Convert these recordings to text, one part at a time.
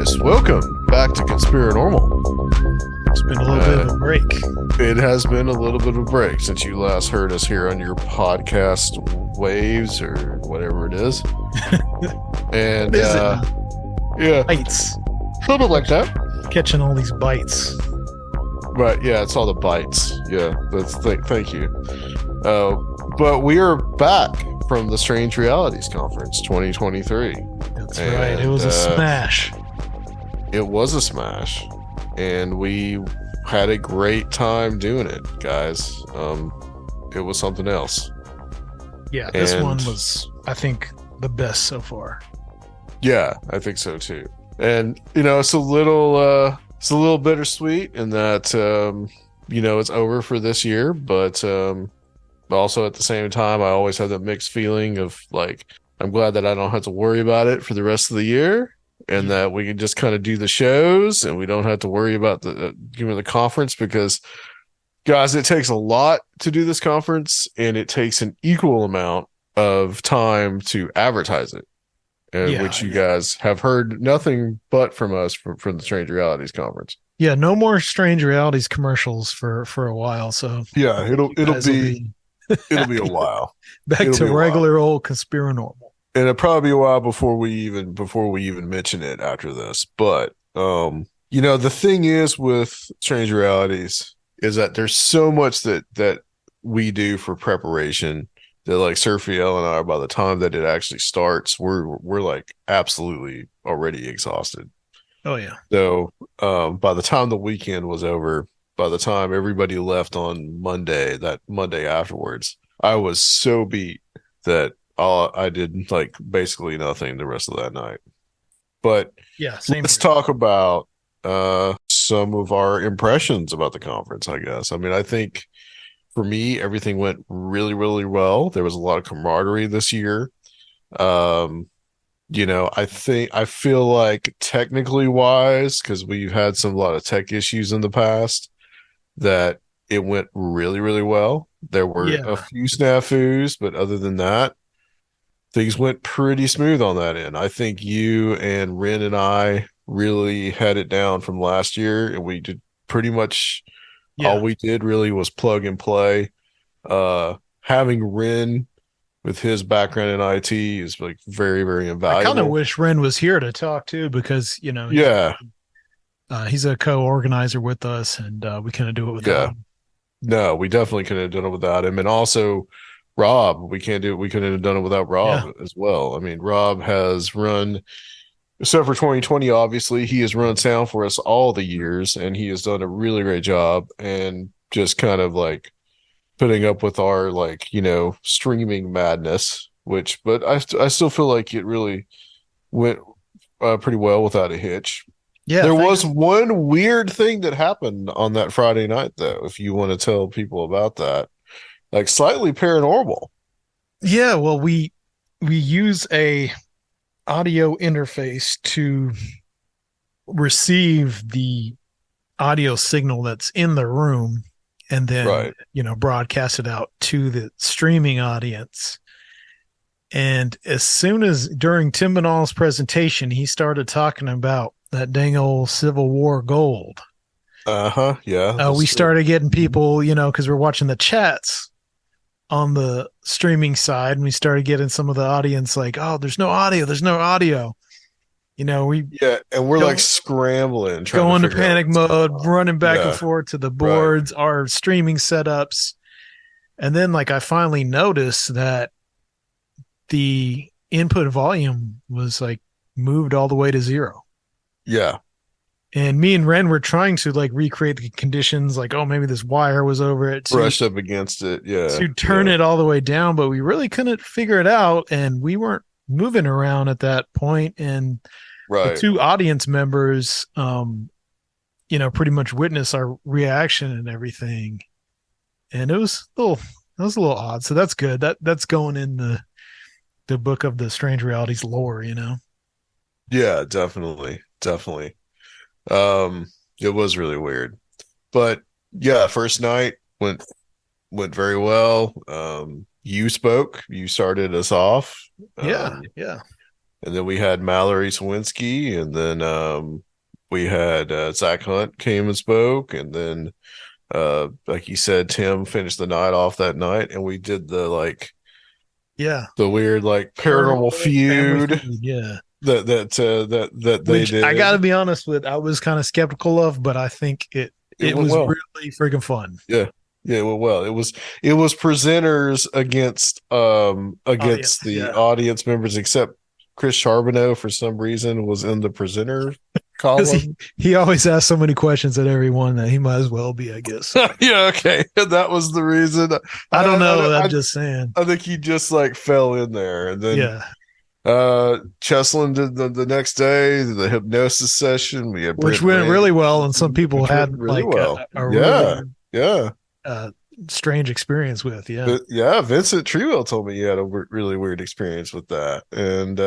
guys, welcome back to Conspirinormal. It's been a little bit of a break. It has been a little bit of a break since you last heard us here on your podcast waves or whatever it is. And What is it? yeah, Bites. a little bit like that. Catching all these bites. But yeah, it's all the bites. Yeah, thank you. But we are back from the Strange Realities Conference 2023. That's right. It was a smash. It was a smash, and we had a great time doing it, guys. It was something else. Yeah, this one was, I think, the best so far. Yeah, I think so too. And it's a little bittersweet in that it's over for this year, but also at the same time, I always have that mixed feeling of like, I'm glad that I don't have to worry about it for the rest of the year, and that we can just kind of do the shows and we don't have to worry about the conference, because guys, it takes a lot to do this conference, and it takes an equal amount of time to advertise it. Which you guys have heard nothing but from us from the Strange Realities Conference. Yeah, no more Strange Realities commercials for a while. So yeah, it'll be a while. Back to regular old Conspirinormal. And it'll probably be a while before we even mention it after this. But the thing is with Strange Realities is that there's so much that we do for preparation that, like, Surfiel and I, by the time that it actually starts, we're like absolutely already exhausted. Oh yeah. So by the time the weekend was over, by the time everybody left on that Monday afterwards, I was so beat that I did like basically nothing the rest of that night. But yeah, let's talk about some of our impressions about the conference, I guess. I mean, I think for me, everything went really, really well. There was a lot of camaraderie this year. I feel like technically wise, because we've had a lot of tech issues in the past, that it went really, really well. There were a few snafus, but other than that, things went pretty smooth on that end. I think you and Ren and I really had it down from last year, and we did pretty much all we did really was plug and play. Having Ren with his background in IT is like very, very invaluable. I kind of wish Ren was here to talk too, because he's a co-organizer with us, and we couldn't do it without him. No, we definitely couldn't have done it without him. And also Rob, we couldn't have done it without Rob as well. I mean, Rob has run, except for 2020, obviously, he has run sound for us all the years, and he has done a really great job, and just kind of like putting up with our streaming madness, but I still feel like it really went pretty well without a hitch. Yeah, there was one weird thing that happened on that Friday night, though, if you want to tell people about that, like slightly paranormal. Yeah, well, we use a audio interface to receive the audio signal that's in the room, and then broadcast it out to the streaming audience. And as soon as during Tim Banal's presentation, he started talking about that dang old Civil War gold. Yeah. We started getting people, because we're watching the chats on the streaming side, and we started getting some of the audience like, "Oh, there's no audio." And we're like scrambling, going to panic mode, running back and forth to the boards, our streaming setups. And then I finally noticed that the input volume was moved all the way to 0. Yeah. And me and Ren were trying to recreate the conditions, maybe this wire was over it. Brushed up against it. Yeah. To turn it all the way down, but we really couldn't figure it out, and we weren't moving around at that point. And the two audience members, pretty much witness our reaction and everything. And it was a little odd. So that's good. That's going in the book of the Strange Realities lore, Yeah, definitely. It was really weird, but yeah, first night went very well. You started us off. Yeah. and then we had Mallory Swinsky, and then we had Zach Hunt came and spoke, and then like you said, Tim finished the night off that night, and we did Yeah. the weird like paranormal Paranormal Family feud Feud. Yeah. that they Which I got to did. be honest with, I was kind of skeptical of, but I think It it went was well. really freaking fun. Yeah. Yeah, it went well. It was presenters against Audience. the Yeah. audience members, except Chris Charbonneau for some reason was in the presenter Because column. he always asks so many questions at every one that he might as well be, I guess. Yeah, okay. That was the reason. I don't know. I, I'm I, just saying. I think he just like fell in there. And then Yeah. Cheslin did the next day, the hypnosis session. We had Which Brent went Rand, really well. And some people which went had really like well. a really Yeah. Yeah. uh, strange experience with. Yeah. But yeah, Vincent Treewell told me he had a really weird experience with that. And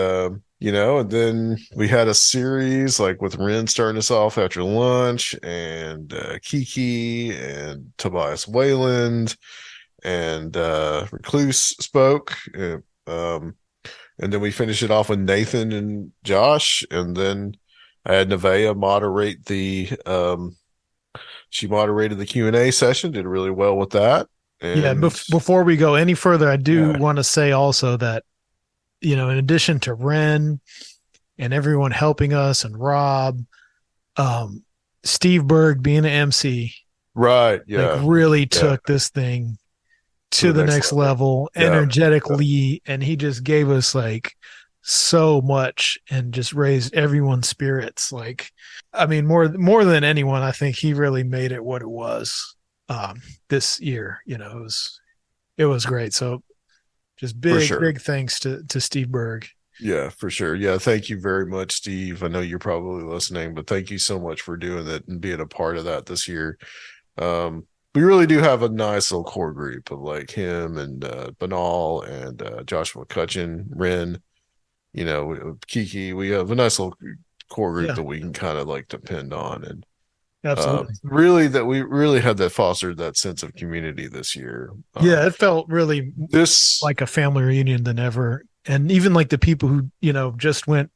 and then we had a series like with Ren starting us off after lunch, and Kiki and Tobias Wayland and Recluse spoke. And then we finished it off with Nathan and Josh, and then I had Nevaeh moderate the she moderated the Q&A session, did really well with that. Yeah. And Before we go any further, I do yeah, want to say also that, in addition to Ren and everyone helping us and Rob, um, Steve Berg being an MC, right, like yeah, really yeah, took this thing to to the the next next level. level Yeah, yeah, energetically. And he just gave us like so much and just raised everyone's spirits. Like, I mean, more than anyone, I think he really made it what it was this year. It was great. So just for big, sure. big thanks to Steve Berg. Yeah, for sure. Yeah, thank you very much, Steve. I know you're probably listening, but thank you so much for doing that and being a part of that this year. We really do have a nice little core group of like him and Banal and Joshua McCutcheon, Ren, Kiki. We have a nice little core group Yeah, that we can kind of like depend on, and absolutely. really that we really had that fostered that sense of community this year. Yeah, it felt really This, like a family reunion than ever. And even like the people who, just went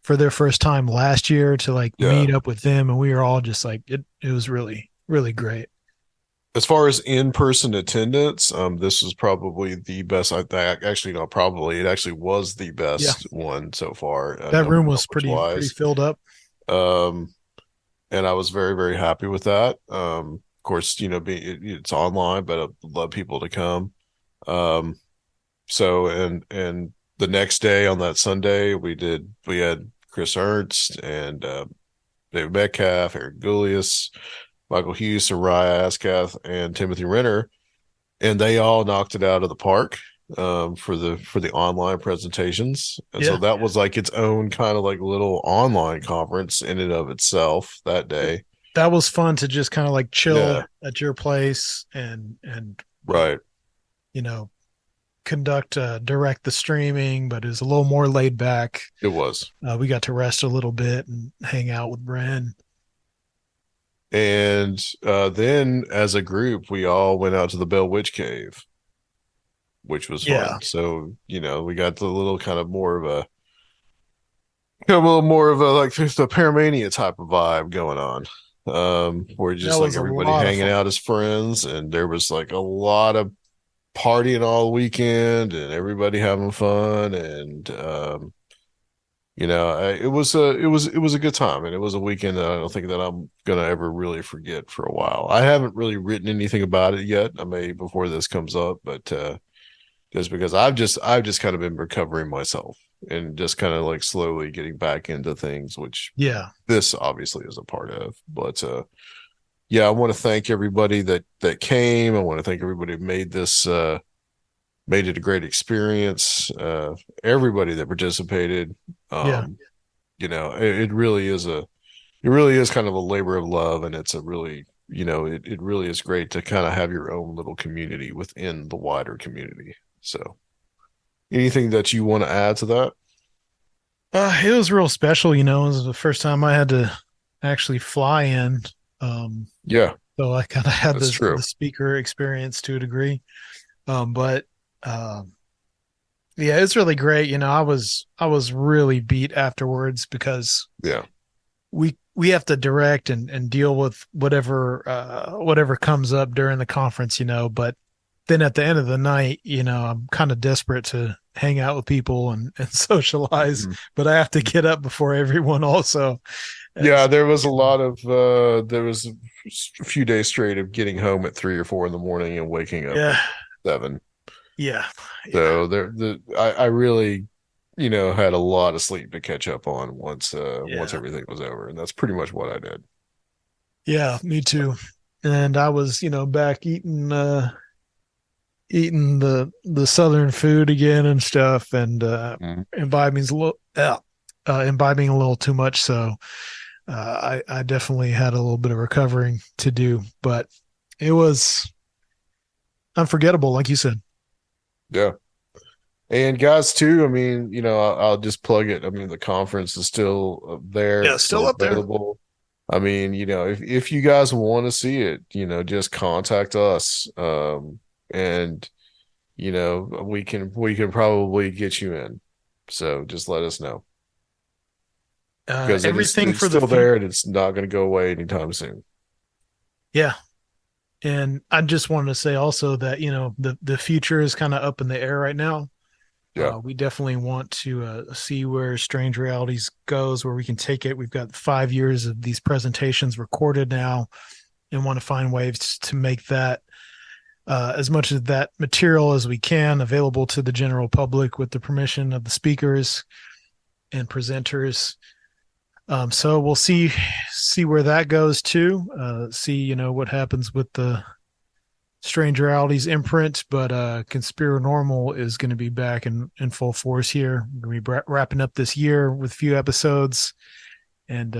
for their first time last year to like yeah. meet up with them, and we were all just like it was really, really great. As far as in-person attendance, this was probably the best. I think actually, no, probably it actually was the Yeah. best one so far, That room was numbers pretty wise. filled up. Um, and I was very, very happy with that. Of course, it's online, but I'd love people to come. Um, so and the next day on that Sunday, we had Chris Ernst and David Metcalf, Eric Gullius, Michael Hughes, Soraya Askath, and Timothy Renner, and they all knocked it out of the park for the online presentations. And so Yeah. that was like its own kind of like little online conference in and of itself that day. That was fun to just kind of like chill Yeah, at your place and right. you know, direct the streaming, but it was a little more laid back. It was. We got to rest a little bit and hang out with Bren. And then as a group, we all went out to the Bell Witch Cave, which was Yeah. fun. So, we got the little kind of more of a little more of a like the Paramania type of vibe going on. Where That just like was a everybody lot of hanging fun. out as friends, and there was like a lot of partying all weekend and everybody having fun, and it was a good time, and it was a weekend that I don't think that I'm gonna ever really forget for a while. I haven't really written anything about it yet. I may before this comes up, but just because I've just kind of been recovering myself and just kind of like slowly getting back into things, which Yeah. this obviously is a part of. But yeah, I want to thank everybody that came. I want to thank everybody who made it a great experience. Everybody that participated. Yeah. It really is kind of a labor of love, and it's a really, it really is great to kind of have your own little community within the wider community. So anything that you want to add to that? It was real special, It was the first time I had to actually fly in. Um, Yeah, so I kind of had that's the true. speaker experience to a degree. But um, Yeah, it's really great. I was really beat afterwards because Yeah. we have to direct and deal with whatever comes up during the conference, but then at the end of the night, I'm kind of desperate to hang out with people and socialize, Mhm. but I have to get up before everyone also. Yeah, As there was a lot of there was a few days straight of getting home at 3 or 4 in the morning and waking up yeah, at 7. yeah, yeah, So I really, had a lot of sleep to catch up on once yeah, everything was over, and that's pretty much what I did. yeah, me too. And I was, back eating the southern food again and stuff, and Mhm. imbibing a little too much. So I definitely had a little bit of recovering to do, but it was unforgettable, like you said. Yeah. And guys, too, I mean, I'll just plug it. I mean, the conference is still there. Yeah, It's still still up there. available. I mean, if you guys want to see it, just contact us. And we can probably get you in. So just let us know because Everything it's for the still future. there and it's not going to go away anytime soon. Yeah, and I just wanted to say also that the future is kind of up in the air right now. Yeah. We definitely want to see where Strange Realities goes, where we can take it. We've got 5 years of these presentations recorded now, and want to find ways to make that as much of that material as we can available to the general public with the permission of the speakers and presenters. So we'll see where that goes too. See what happens with the Strange Realities imprint, but Conspirinormal is going to be back in full force here. We're going to be wrapping up this year with a few episodes, and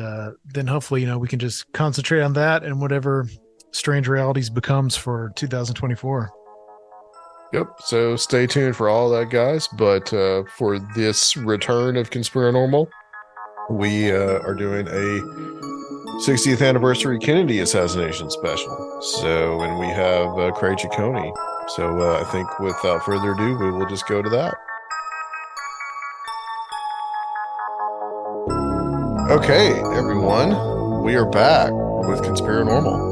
then hopefully we can just concentrate on that and whatever Strange Realities becomes for 2024. Yep. So stay tuned for all that, guys. But for this return of Conspiranormal, we are doing a 60th anniversary Kennedy assassination special. So, and we have Craig Ciccone. So I think without further ado, we will just go to that. Okay, everyone, we are back with Conspiranormal.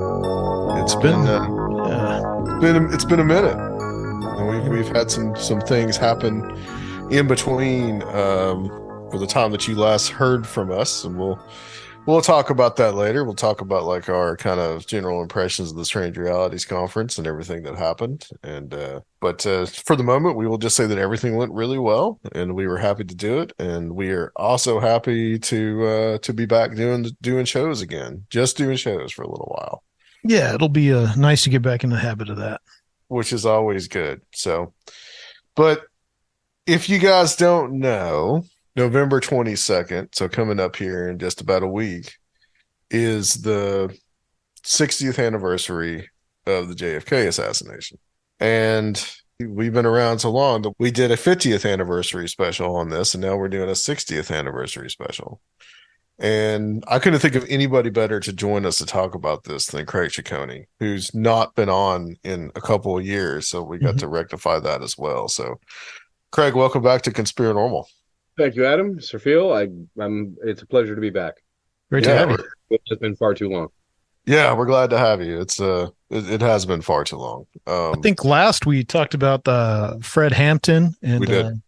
It's been it's been a minute. And we've had some things happen in between for the time that you last heard from us, and we'll talk about that later. We'll talk about like our kind of general impressions of the Strange Realities conference and everything that happened. And but for the moment, we will just say that everything went really well, and we were happy to do it. And we are also happy to be back doing shows again, just doing shows for a little while. Yeah, it'll be nice to get back in the habit of that. Which is always good. So, but if you guys don't know, November 22nd, so coming up here in just about a week, is the 60th anniversary of the JFK assassination. And we've been around so long that we did a 50th anniversary special on this, and now we're doing a 60th anniversary special. And I couldn't think of anybody better to join us to talk about this than Craig Ciccone, who's not been on in a couple of years. So we got to rectify that as well. So, Craig, welcome back to Conspiranormal. Thank you, Adam. Sir Phil, it's a pleasure to be back. Great to have you. It's been far too long. Yeah, we're glad to have you. It has been far too long. I think last we talked about Fred Hampton, and we did.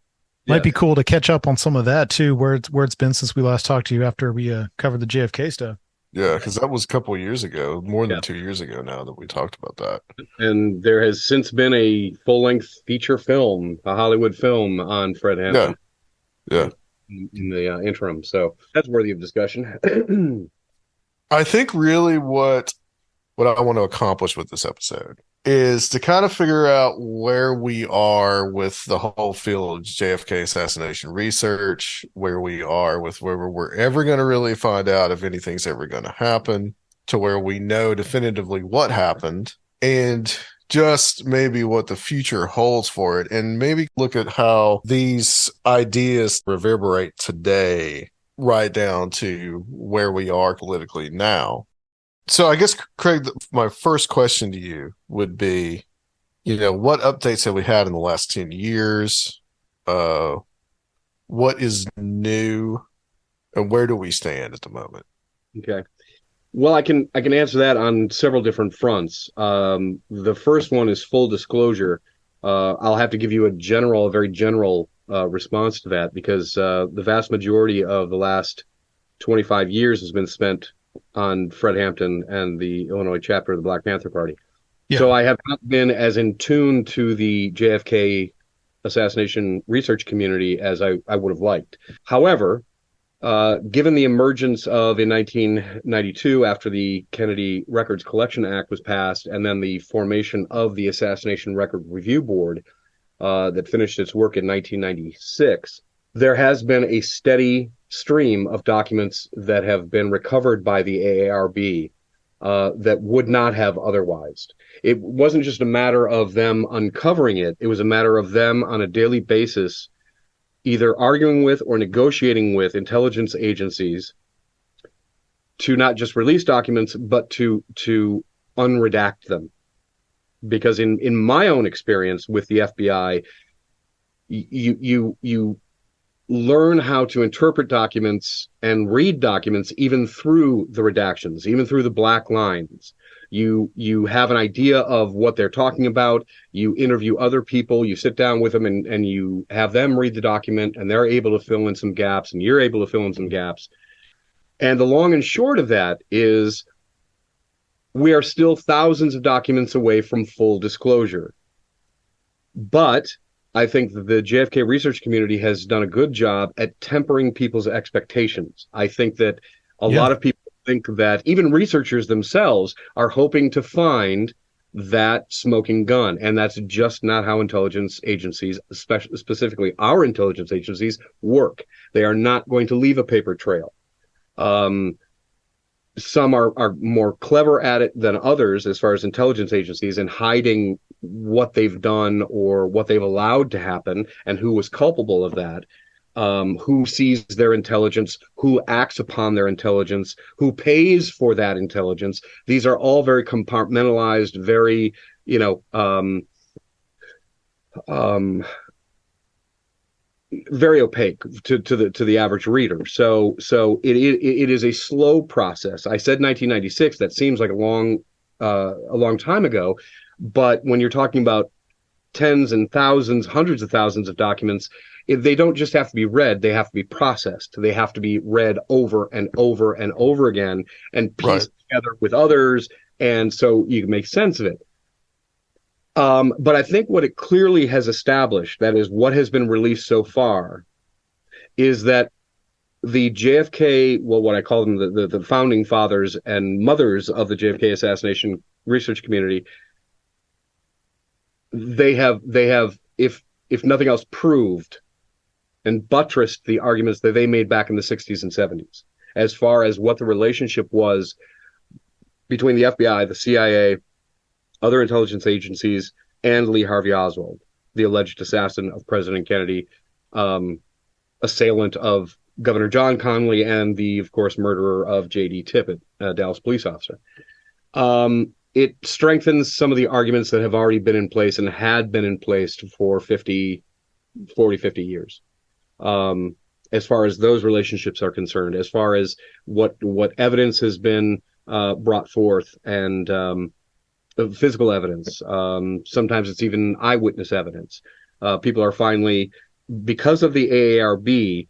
Might be cool to catch up on some of that too, where it's been since we last talked to you after we covered the JFK stuff. Yeah, because that was a couple of years ago, more than 2 years ago now that we talked about that. And there has since been a full-length feature film, a Hollywood film on Fred Hampton. Yeah. In the interim, so that's worthy of discussion. I think really what I want to accomplish with this episode is to kind of figure out where we are with the whole field of JFK assassination research, where we are with where we're ever going to really find out if anything's ever going to happen, to where we know definitively what happened, and just maybe what the future holds for it, and maybe look at how these ideas reverberate today, right down to where we are politically now. So I guess, Craig, my first question to you would be, what updates have we had in the last 10 years? uh, what is new, and where do we stand at the moment? Okay. Well, I can answer that on several different fronts. The first one is full disclosure. I'll have to give you a very general response to that because the vast majority of the last 25 years has been spent on Fred Hampton and the Illinois chapter of the Black Panther Party. Yeah. So I have not been as in tune to the JFK assassination research community as I would have liked. However, given the emergence of in 1992, after the Kennedy Records Collection Act was passed, and then the formation of the Assassination Record Review Board that finished its work in 1996, there has been a steady stream of documents that have been recovered by the AARB that would not have otherwise. It wasn't just a matter of them uncovering it, it was a matter of them on a daily basis either arguing with or negotiating with intelligence agencies to not just release documents, but to unredact them. Because in my own experience with the FBI, you learn how to interpret documents and read documents even through the redactions, even through the black lines. You have an idea of what they're talking about. You interview other people, you sit down with them and you have them read the document, and they're able to fill in some gaps, and you're able to fill in some gaps. And the long and short of that is we are still thousands of documents away from full disclosure. But I think that the JFK research community has done a good job at tempering people's expectations. I think that a lot of people think that even researchers themselves are hoping to find that smoking gun. And that's just not how intelligence agencies, specifically our intelligence agencies, work. They are not going to leave a paper trail. Some are more clever at it than others as far as intelligence agencies in hiding what they've done or what they've allowed to happen and who was culpable of that. Who sees their intelligence, who acts upon their intelligence, who pays for that intelligence. These are all very compartmentalized, very, very opaque to the average reader. So it is a slow process. I said 1996. That seems like a long time ago, but when you're talking about tens and thousands, hundreds of thousands of documents, they don't just have to be read, they have to be processed. They have to be read over and over and over again and pieced together with others, and so you can make sense of it. But I think what it clearly has established, that is what has been released so far, is that the JFK, well, what I call them, the founding fathers and mothers of the JFK assassination research community, they have, if nothing else, proved and buttressed the arguments that they made back in the 60s and 70s as far as what the relationship was between the FBI, the CIA, other intelligence agencies, and Lee Harvey Oswald, the alleged assassin of President Kennedy, assailant of Governor John Connally, and the, of course, murderer of J.D. Tippit, a Dallas police officer. It strengthens some of the arguments that have already been in place and had been in place for 50 years. As far as those relationships are concerned, as far as what evidence has been brought forth, and physical evidence. Sometimes it's even eyewitness evidence. People are finally, because of the AARB,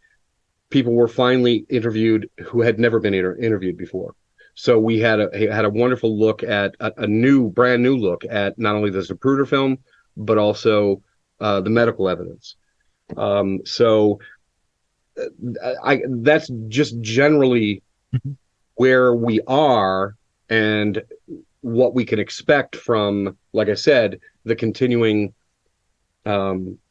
people were finally interviewed who had never been interviewed before. So we had a wonderful look at a brand new look at not only the Zapruder film, but also the medical evidence. So that's just generally where we are and what we can expect from, like I said, the continuing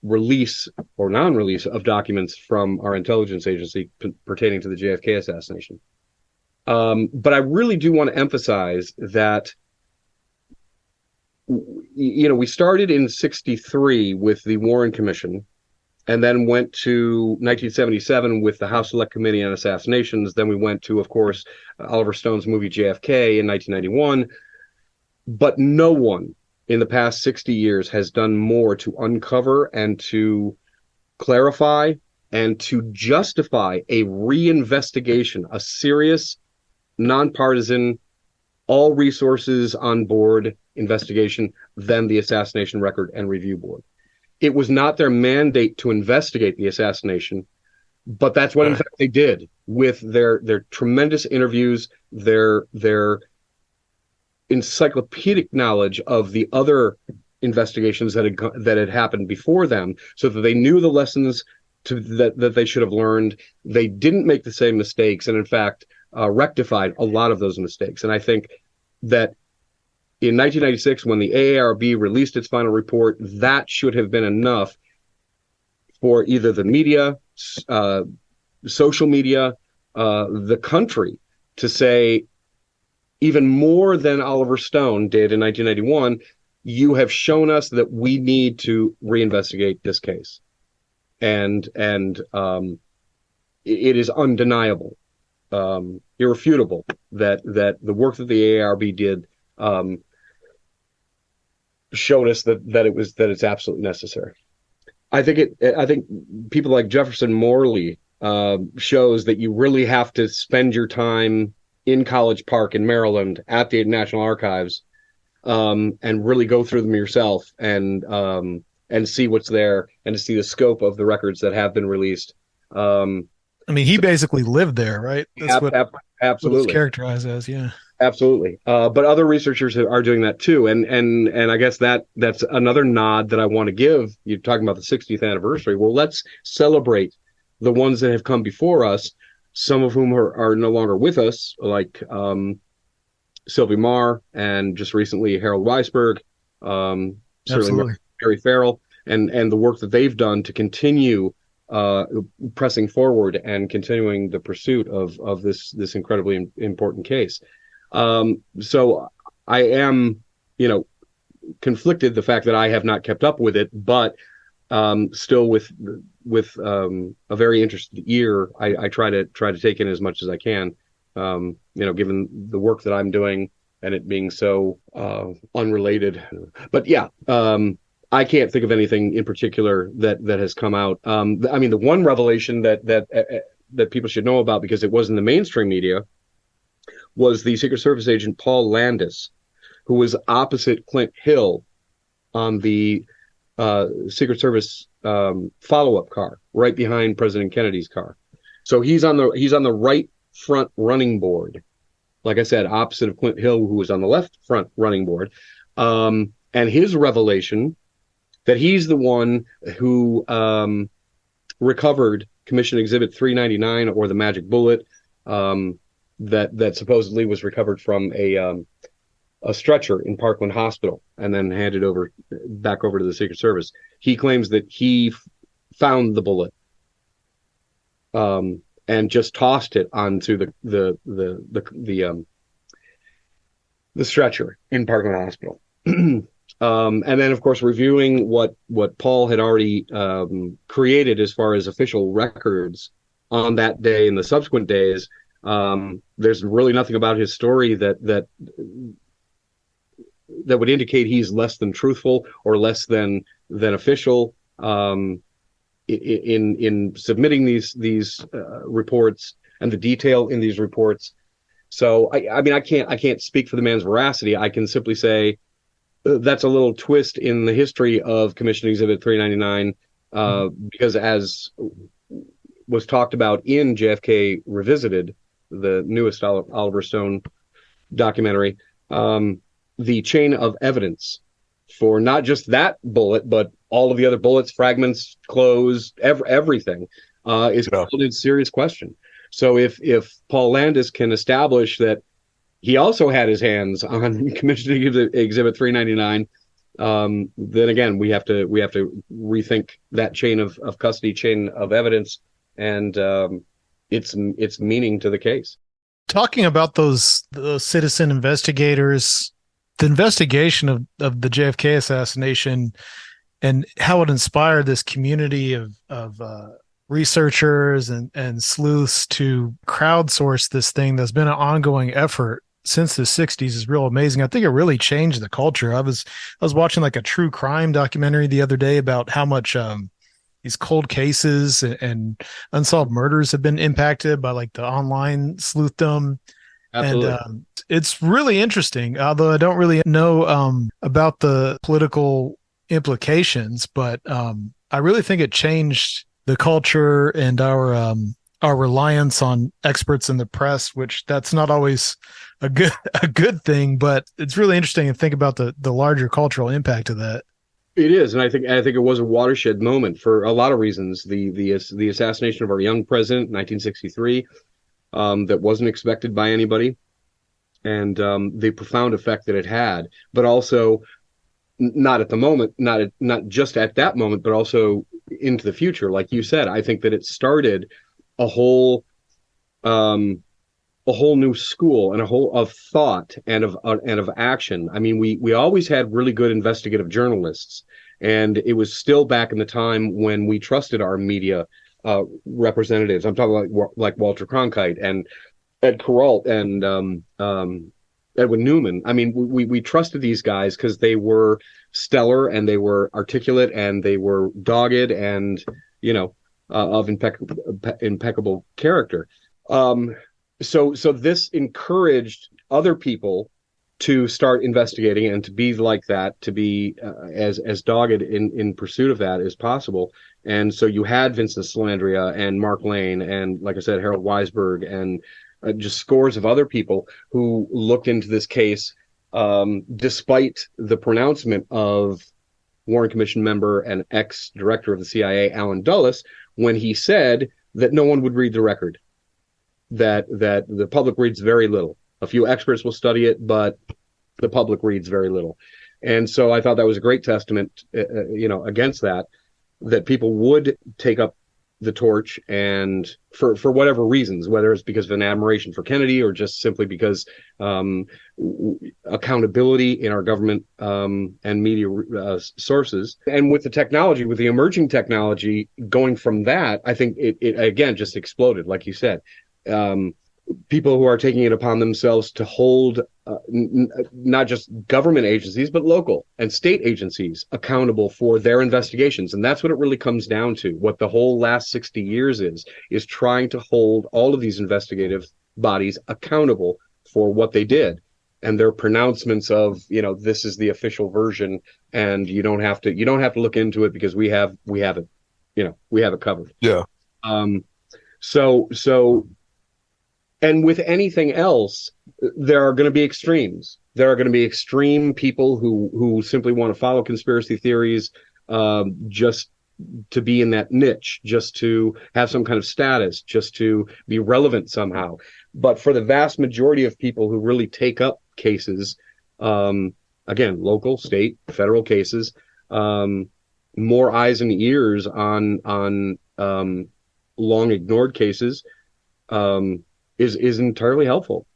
release or non-release of documents from our intelligence agency pertaining to the JFK assassination. But I really do want to emphasize that, we started in 1963 with the Warren Commission, and then went to 1977 with the House Select Committee on Assassinations. Then we went to, of course, Oliver Stone's movie JFK in 1991. But no one in the past 60 years has done more to uncover and to clarify and to justify a reinvestigation, a serious, nonpartisan, all resources on board investigation than the Assassination Record and Review Board. It was not their mandate to investigate the assassination, but that's what in fact they did with their tremendous interviews, their encyclopedic knowledge of the other investigations that had happened before them, so that they knew the lessons that they should have learned. They didn't make the same mistakes, and in fact rectified a lot of those mistakes. And I think that in 1996, when the AARB released its final report, that should have been enough for either the media, social media, the country to say, even more than Oliver Stone did in 1991, you have shown us that we need to reinvestigate this case. And it is undeniable, irrefutable that the work that the AARB did showed us that it's absolutely necessary. I think people like Jefferson Morley shows that you really have to spend your time in College Park in Maryland at the National Archives and really go through them yourself and see what's there and to see the scope of the records that have been released. I mean, he basically lived there, right? That's absolutely what it's characterized as, yeah. Absolutely. But other researchers are doing that too. And I guess that's another nod that I want to give. You're talking about the 60th anniversary. Well, let's celebrate the ones that have come before us, some of whom are no longer with us, like Sylvie Marr and just recently Harold Weisberg, certainly Mary Farrell, and the work that they've done to continue pressing forward and continuing the pursuit of this incredibly important case. So I am, conflicted the fact that I have not kept up with it, but still with a very interested ear, I try to take in as much as I can, given the work that I'm doing and it being so unrelated. But yeah, I can't think of anything in particular that has come out. I mean, the one revelation that people should know about, because it was in the mainstream media, was the Secret Service agent Paul Landis, who was opposite Clint Hill on the Secret Service follow-up car, right behind President Kennedy's car. So he's on the right front running board, like I said, opposite of Clint Hill, who was on the left front running board. And his revelation that he's the one who recovered Commission Exhibit 399, or the magic bullet, that supposedly was recovered from a stretcher in Parkland Hospital and then handed back over to the Secret Service. He claims that he found the bullet and just tossed it onto the stretcher in Parkland Hospital. And then, of course, reviewing what Paul had already created as far as official records on that day and the subsequent days. There's really nothing about his story that would indicate he's less than truthful or less than official in submitting these reports and the detail in these reports. So I mean, I can't speak for the man's veracity. I can simply say that's a little twist in the history of Commission Exhibit 399, because as was talked about in JFK Revisited, the newest Oliver Stone documentary, the chain of evidence for not just that bullet, but all of the other bullets, fragments, clothes, everything is called in serious question. So if Paul Landis can establish that he also had his hands on Commission Exhibit 399, then again we have to rethink that chain of custody, chain of evidence, and its meaning to the case. Talking about those citizen investigators, the investigation of the JFK assassination and how it inspired this community of researchers and sleuths to crowdsource this thing that's been an ongoing effort since the 60s is real amazing. I think it really changed the culture. I was watching like a true crime documentary the other day about how much these cold cases and unsolved murders have been impacted by like the online sleuthdom. Absolutely. And it's really interesting, although I don't really know about the political implications, but I really think it changed the culture and our reliance on experts in the press, which that's not always a good thing, but it's really interesting to think about the larger cultural impact of that. It is, and I think it was a watershed moment for a lot of reasons. The assassination of our young president in 1963, that wasn't expected by anybody, and the profound effect that it had, but also not at the moment, not just at that moment, but also into the future. Like you said, I think that it started a whole um, a whole new school and a whole of thought and of action. I mean, we always had really good investigative journalists, and it was still back in the time when we trusted our media representatives. I'm talking like Walter Cronkite and Ed Carroll and Edwin Newman. I mean, we trusted these guys because they were stellar and they were articulate and they were dogged and of impeccable character. So this encouraged other people to start investigating and to be like that, to be as dogged in pursuit of that as possible. And so you had Vincent Salandria and Mark Lane and, like I said, Harold Weisberg and just scores of other people who looked into this case, despite the pronouncement of Warren Commission member and ex-director of the CIA, Alan Dulles, when he said that no one would read the record, that the public reads very little. A few experts will study it, but the public reads very little. And so I thought that was a great testament, against that people would take up the torch, and for whatever reasons, whether it's because of an admiration for Kennedy or just simply because accountability in our government and media sources. And with the technology, with the emerging technology going from that, I think it again just exploded, like you said. People who are taking it upon themselves to hold not just government agencies, but local and state agencies accountable for their investigations. And that's what it really comes down to. What the whole last 60 years is trying to hold all of these investigative bodies accountable for what they did and their pronouncements of, this is the official version and you don't have to look into it because we have it, we have it covered. Yeah. So and with anything else, there are going to be extremes. There are going to be extreme people who simply want to follow conspiracy theories just to be in that niche, just to have some kind of status, just to be relevant somehow. But for the vast majority of people who really take up cases, again, local, state, federal cases, more eyes and ears on long ignored cases, is entirely helpful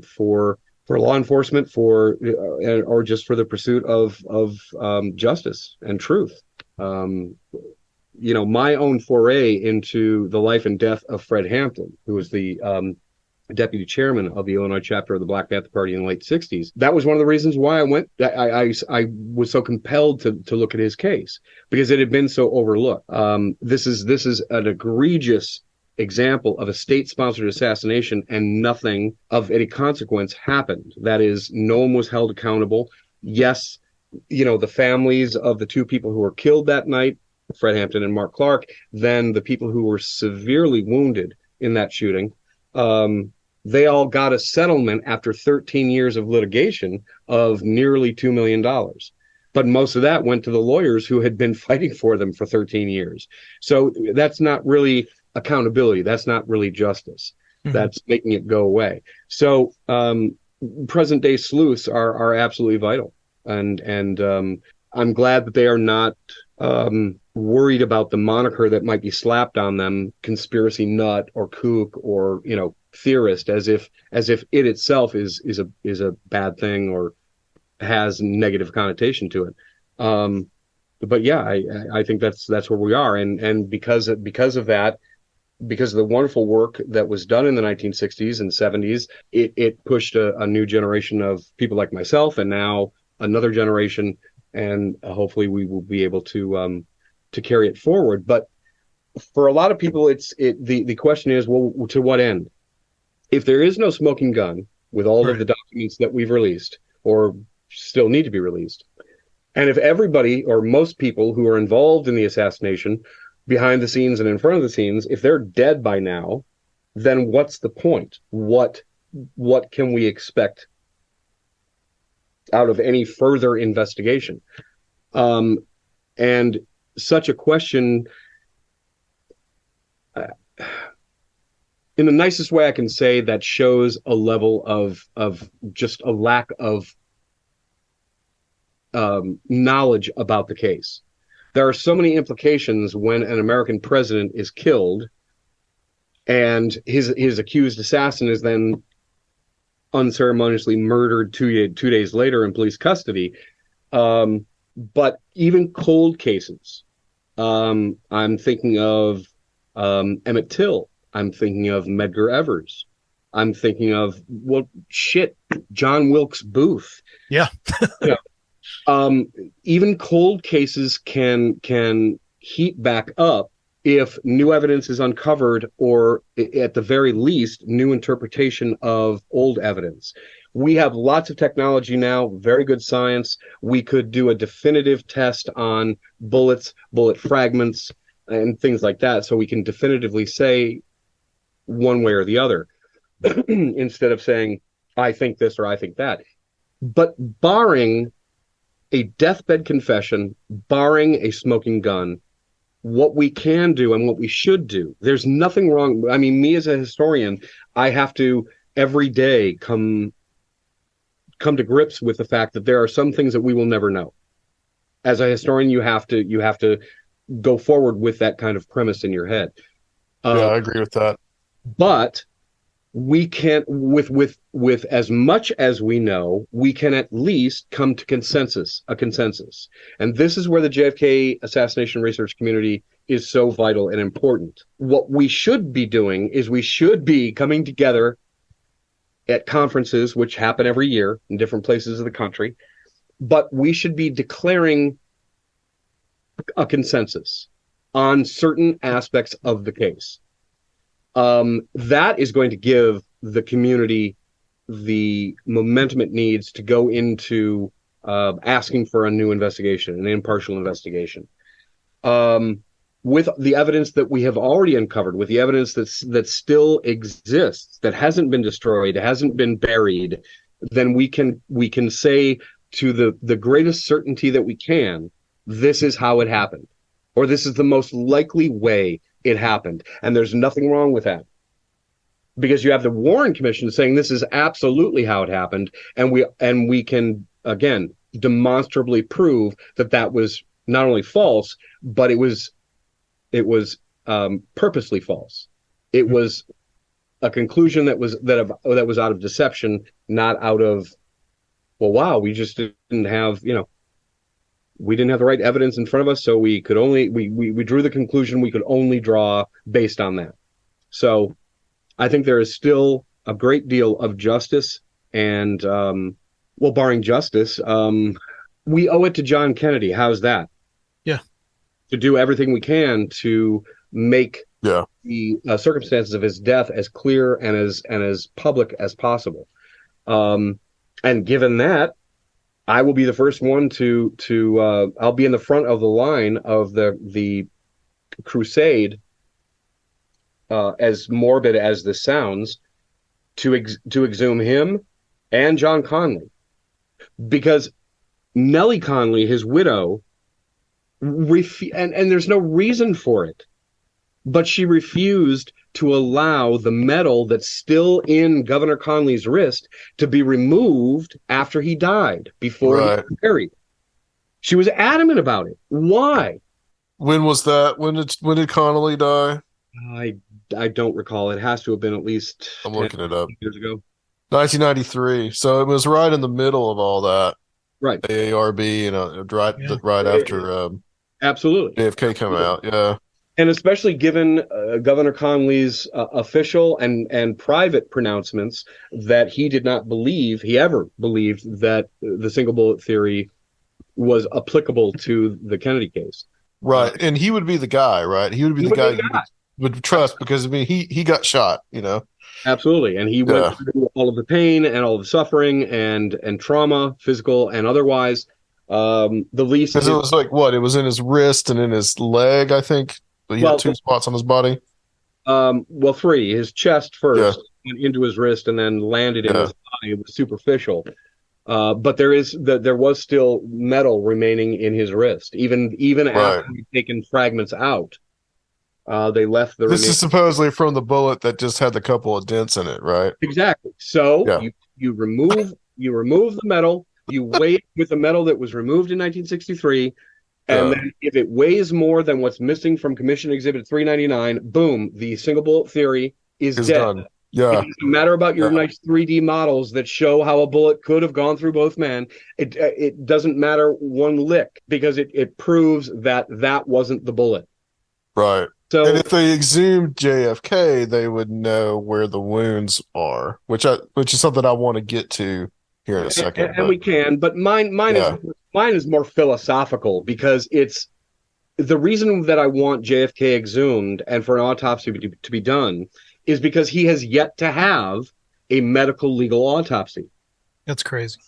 for law enforcement, or just for the pursuit of justice and truth. My own foray into the life and death of Fred Hampton, who was the deputy chairman of the Illinois chapter of the Black Panther Party in the late 60s. That was one of the reasons why I was so compelled to look at his case, because it had been so overlooked. This is an egregious example of a state-sponsored assassination, and nothing of any consequence happened. That is, no one was held accountable. Yes, the families of the two people who were killed that night, Fred Hampton and Mark Clark, then the people who were severely wounded in that shooting, they all got a settlement after 13 years of litigation of nearly $2 million. But most of that went to the lawyers who had been fighting for them for 13 years. So that's not really accountability. That's not really justice. Mm-hmm. That's making it go away. So present day sleuths are absolutely vital. And I'm glad that they are not worried about the moniker that might be slapped on them, conspiracy nut or kook or, theorist, as if it itself is a bad thing or has negative connotation to it. But yeah, I think that's where we are. And because of that, because of the wonderful work that was done in the 1960s and 70s, it pushed a new generation of people like myself, and now another generation, and hopefully we will be able to to carry it forward. But for a lot of people, the question is, well, to what end? If there is no smoking gun with all of the documents that we've released or still need to be released, and if everybody or most people who are involved in the assassination, behind the scenes and in front of the scenes, if they're dead by now, then what's the point? What can we expect out of any further investigation? And such a question, in the nicest way I can say, that shows a level of just a lack of knowledge about the case. There are so many implications when an American president is killed and his accused assassin is then unceremoniously murdered two days later in police custody. But even cold cases, I'm thinking of Emmett Till. I'm thinking of Medgar Evers. I'm thinking of, John Wilkes Booth. Yeah. Even cold cases can heat back up if new evidence is uncovered, or at the very least, new interpretation of old evidence. We have lots of technology now, very good science. We could do a definitive test on bullets, bullet fragments, and things like that, so we can definitively say one way or the other, instead of saying, I think this or I think that. But barring a deathbed confession, barring a smoking gun, what we can do and what we should do, there's nothing wrong. I mean, me as a historian, I have to every day come to grips with the fact that there are some things that we will never know. As a historian, you have to go forward with that kind of premise in your head. I agree with that. But we can't, with as much as we know, we can at least come to a consensus. And this is where the JFK assassination research community is so vital and important. What we should be doing is we should be coming together at conferences, which happen every year in different places of the country, but we should be declaring a consensus on certain aspects of the case. That is going to give the community the momentum it needs to go into asking for a new investigation, an impartial investigation. With the evidence that we have already uncovered, with the evidence that still exists, that hasn't been destroyed, hasn't been buried, then we can say to the greatest certainty that we can, this is how it happened, or this is the most likely way it happened. And there's nothing wrong with that, because you have the Warren Commission saying this is absolutely how it happened, and we can again demonstrably prove that was not only false, but it was purposely false. It was a conclusion that was out of deception, not out of, well, wow, we just didn't have, we didn't have the right evidence in front of us, so we could only we drew the conclusion we could only draw based on that. So I think there is still a great deal of justice, and barring justice, we owe it to John Kennedy. How's that? Yeah. To do everything we can to make the circumstances of his death as clear and as public as possible. And given that, I will be the first one to I'll be in the front of the line of the crusade, as morbid as this sounds, to exhume him and John Conley, because Nellie Conley, his widow, and there's no reason for it, but she refused to allow the medal that's still in Governor Conley's wrist to be removed after he died, before he was buried. She was adamant about it. Why? When was that? When did Connolly die? I don't recall. It has to have been at least I'm looking it up. years ago. 1993. So it was right in the middle of all that. Right. AARB, right after absolutely JFK came out. Yeah. And especially given Governor Conley's official and private pronouncements that he ever believed that the single bullet theory was applicable to the Kennedy case. Right. And he would be the guy, right? He would be the guy you would trust because, I mean, he got shot, you know? Absolutely. And he went through all of the pain and all of the suffering and trauma, physical and otherwise. The least. Because it was like, what? It was in his wrist and in his leg, I think. But he had 2 spots on his body. Well, 3. His chest first, went into his wrist, and then landed in his body. It was superficial. But there was still metal remaining in his wrist, even after he'd taken fragments out. They left the. This is supposedly from the bullet that just had a couple of dents in it, right? Exactly. So you remove the metal. You weigh it with the metal that was removed in 1963. And then if it weighs more than what's missing from Commission Exhibit 399, boom, the single bullet theory is dead. Done. Yeah. It doesn't matter about your nice 3D models that show how a bullet could have gone through both men. It doesn't matter one lick because it proves that wasn't the bullet. Right. So, and if they exhumed JFK, they would know where the wounds are, which is something I want to get to here in a second. And we can, but mine is more philosophical because it's the reason that I want JFK exhumed and for an autopsy to be done is because he has yet to have a medical legal autopsy. That's crazy.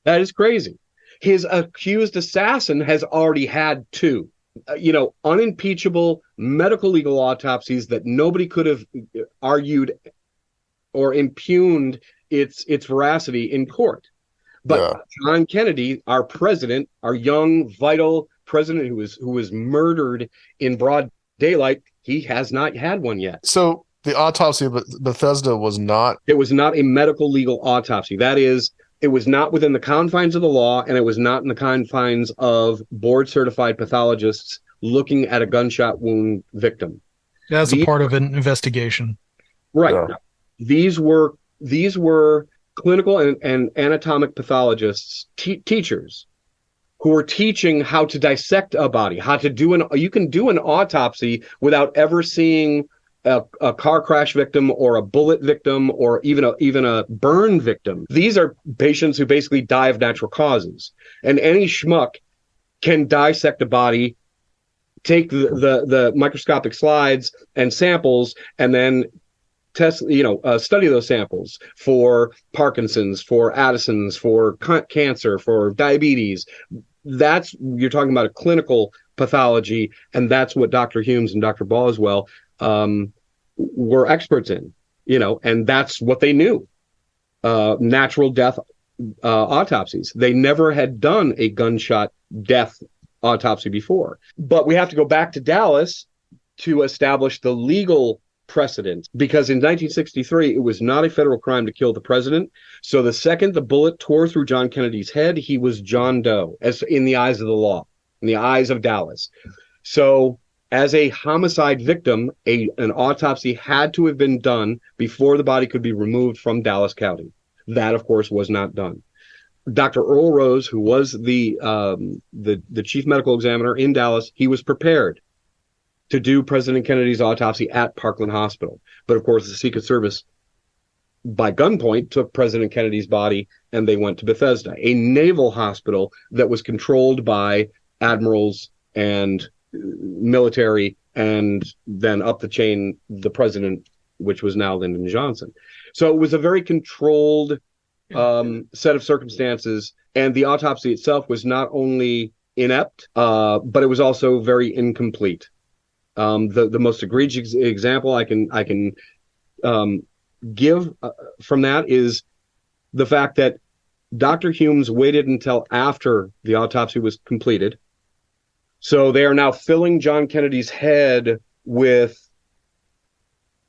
That is crazy. His accused assassin has already had 2, unimpeachable medical legal autopsies that nobody could have argued or impugned its veracity in court. But John Kennedy, our president, our young, vital president who was murdered in broad daylight, he has not had one yet. So the autopsy of Bethesda was not... It was not a medical legal autopsy. That is, it was not within the confines of the law, and it was not in the confines of board-certified pathologists looking at a gunshot wound victim. That's a part of an investigation. Right. Yeah. These were clinical and anatomic pathologists, teachers, who were teaching how to dissect a body, how to do you can do an autopsy without ever seeing a car crash victim or a bullet victim or even a burn victim. These are patients who basically die of natural causes, and any schmuck can dissect a body, take the microscopic slides and samples, and then study those samples for Parkinson's, for Addison's, for cancer, for diabetes. You're talking about a clinical pathology, and that's what Dr. Humes and Dr. Boswell were experts in, and that's what they knew. Natural death autopsies. They never had done a gunshot death autopsy before. But we have to go back to Dallas to establish the legal precedent, because in 1963 it was not a federal crime to kill the president. So the second the bullet tore through John Kennedy's head, he was John Doe, as in the eyes of the law, in the eyes of Dallas. So as a homicide victim, an autopsy had to have been done before the body could be removed from Dallas County. That, of course, was not done. Dr. Earl Rose, who was the chief medical examiner in Dallas, he was prepared to do President Kennedy's autopsy at Parkland Hospital. But of course, the Secret Service, by gunpoint, took President Kennedy's body and they went to Bethesda, a naval hospital that was controlled by admirals and military, and then up the chain, the president, which was now Lyndon Johnson. So it was a very controlled set of circumstances, and the autopsy itself was not only inept, but it was also very incomplete. The most egregious example I can give from that is the fact that Dr. Humes waited until after the autopsy was completed. So they are now filling John Kennedy's head with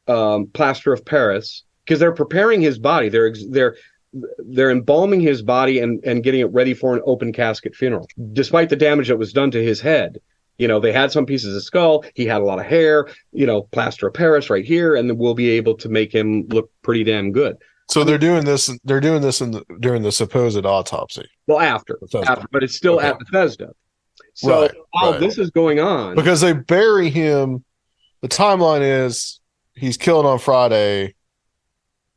plaster of Paris because they're preparing his body. They're embalming his body and getting it ready for an open casket funeral. Despite the damage that was done to his head, they had some pieces of skull. He had a lot of hair. Plaster of Paris right here, and then we'll be able to make him look pretty damn good. So they're doing this. They're doing this during the supposed autopsy. Well, after, but it's still at Bethesda. So while this is going on, because they bury him, the timeline is he's killed on Friday,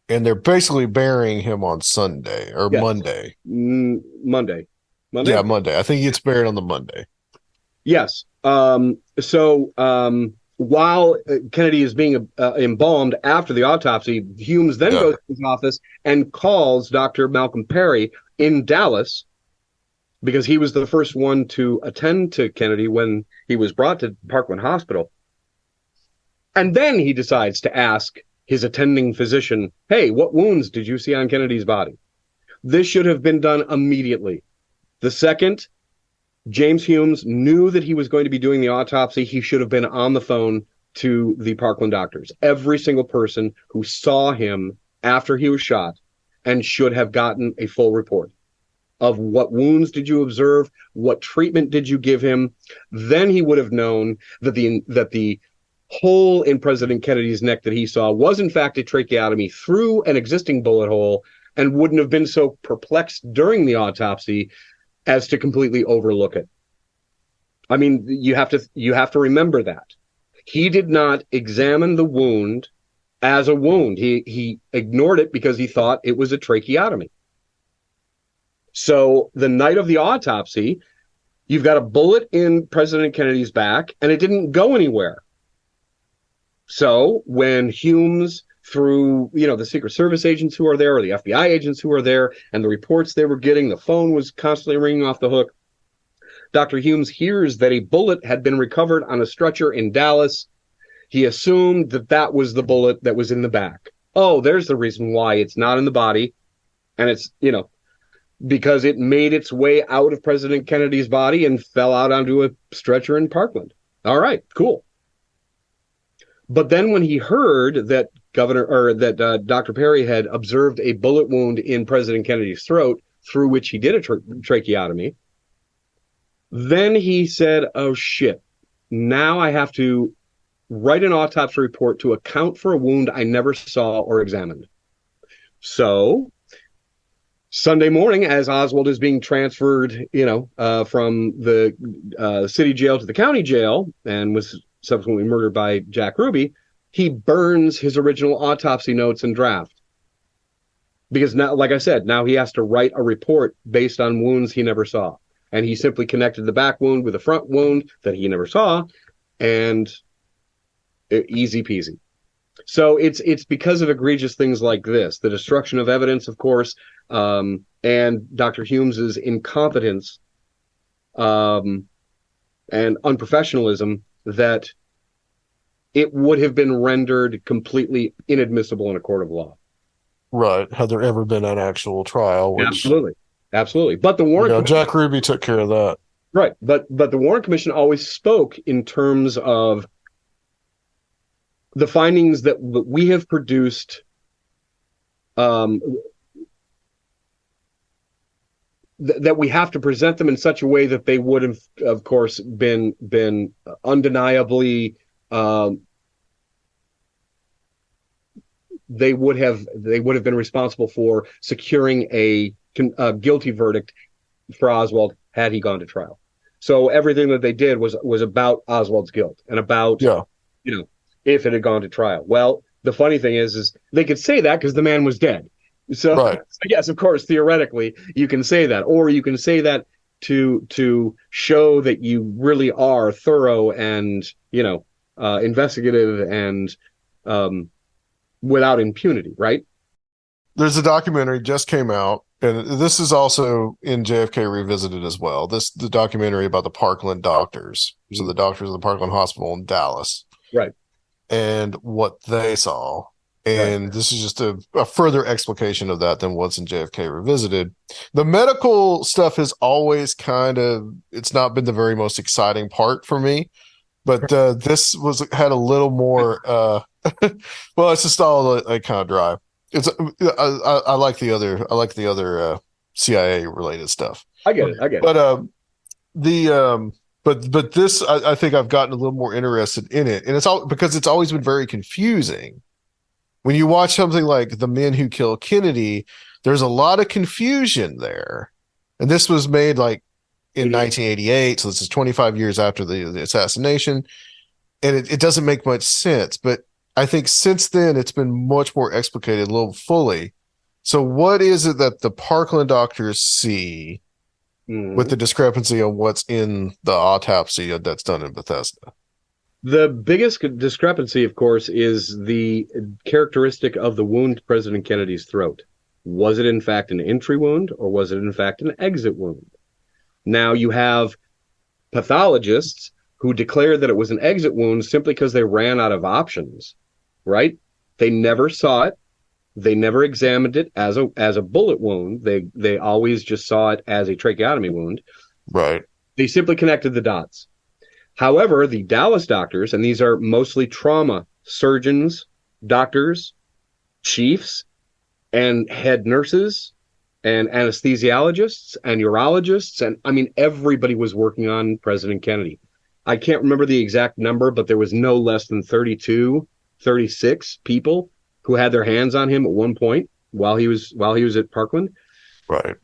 and they're basically burying him on Sunday or Monday. Monday. Yeah, Monday. I think he gets buried on the Monday. Yes, While Kennedy is being embalmed after the autopsy, Humes then goes to his office and calls Dr. Malcolm Perry in Dallas, because he was the first one to attend to Kennedy when he was brought to Parkland Hospital. And then he decides to ask his attending physician, hey, what wounds did you see on Kennedy's body? This should have been done immediately. The second James Humes knew that he was going to be doing the autopsy, he should have been on the phone to the Parkland doctors, every single person who saw him after he was shot, and should have gotten a full report of what wounds did you observe, what treatment did you give him. Then he would have known that the hole in President Kennedy's neck that he saw was in fact a tracheotomy through an existing bullet hole, and wouldn't have been so perplexed during the autopsy as to completely overlook it. I mean, you have to remember that. He did not examine the wound as a wound. He ignored it because he thought it was a tracheotomy. So the night of the autopsy, you've got a bullet in President Kennedy's back, and it didn't go anywhere. So when Humes, through the Secret Service agents who are there, or the FBI agents who are there, and the reports they were getting, the phone was constantly ringing off the hook. Dr. Humes hears that a bullet had been recovered on a stretcher in Dallas. He assumed that that was the bullet that was in the back. Oh, there's the reason why it's not in the body. And it's, because it made its way out of President Kennedy's body and fell out onto a stretcher in Parkland. All right, cool. But then when he heard that Dr. Perry had observed a bullet wound in President Kennedy's throat through which he did a tracheotomy, then he said, oh shit, now I have to write an autopsy report to account for a wound I never saw or examined. So Sunday morning, as Oswald is being transferred, from the city jail to the county jail, and was subsequently murdered by Jack Ruby, he burns his original autopsy notes and draft. Because now, like I said, now he has to write a report based on wounds he never saw. And he simply connected the back wound with the front wound that he never saw, and easy peasy. So it's because of egregious things like this, the destruction of evidence, of course, and Dr. Humes's incompetence and unprofessionalism, that it would have been rendered completely inadmissible in a court of law. Right. Had there ever been an actual trial? Which, Absolutely. But the Warren Commission, Jack Ruby took care of that. Right. But the Warren Commission always spoke in terms of the findings that we have produced, that we have to present them in such a way that they would have, of course, been undeniably, they would have been responsible for securing a guilty verdict for Oswald had he gone to trial. So everything that they did was about Oswald's guilt and about, if it had gone to trial. Well, the funny thing is they could say that because the man was dead. So, right. So yes, of course, theoretically, you can say that, or you can say that to show that you really are thorough and, investigative and without impunity, right? There's a documentary just came out, and this is also in JFK Revisited as well. The documentary about the Parkland doctors. So the doctors of the Parkland Hospital in Dallas. Right. And what they saw. And This is just a further explication of that than what's in JFK Revisited. The medical stuff has always it's not been the very most exciting part for me. But this had a little more, well, it's just all kind of dry. It's I like the other CIA related stuff. I get it. But this, I think I've gotten a little more interested in it, and it's all because it's always been very confusing. When you watch something like The Men Who Killed Kennedy, there's a lot of confusion there, and this was made like in 1988, so this is 25 years after the assassination, and it doesn't make much sense. But I think since then it's been much more explicated a little fully. So what is it that the Parkland doctors see with the discrepancy on what's in the autopsy that's done in Bethesda. The biggest discrepancy, of course, is the characteristic of the wound to President Kennedy's throat. Was it in fact an entry wound, or was it in fact an exit wound? Now you have pathologists who declared that it was an exit wound simply because they ran out of options, right? They never saw it. They never examined it as a bullet wound. They always just saw it as a tracheotomy wound. Right. They simply connected the dots. However, the Dallas doctors, and these are mostly trauma surgeons, doctors, chiefs, and head nurses, and anesthesiologists, and urologists, and I mean, everybody was working on President Kennedy. I can't remember the exact number, but there was no less than 32, 36 people who had their hands on him at one point while he was at Parkland. Right.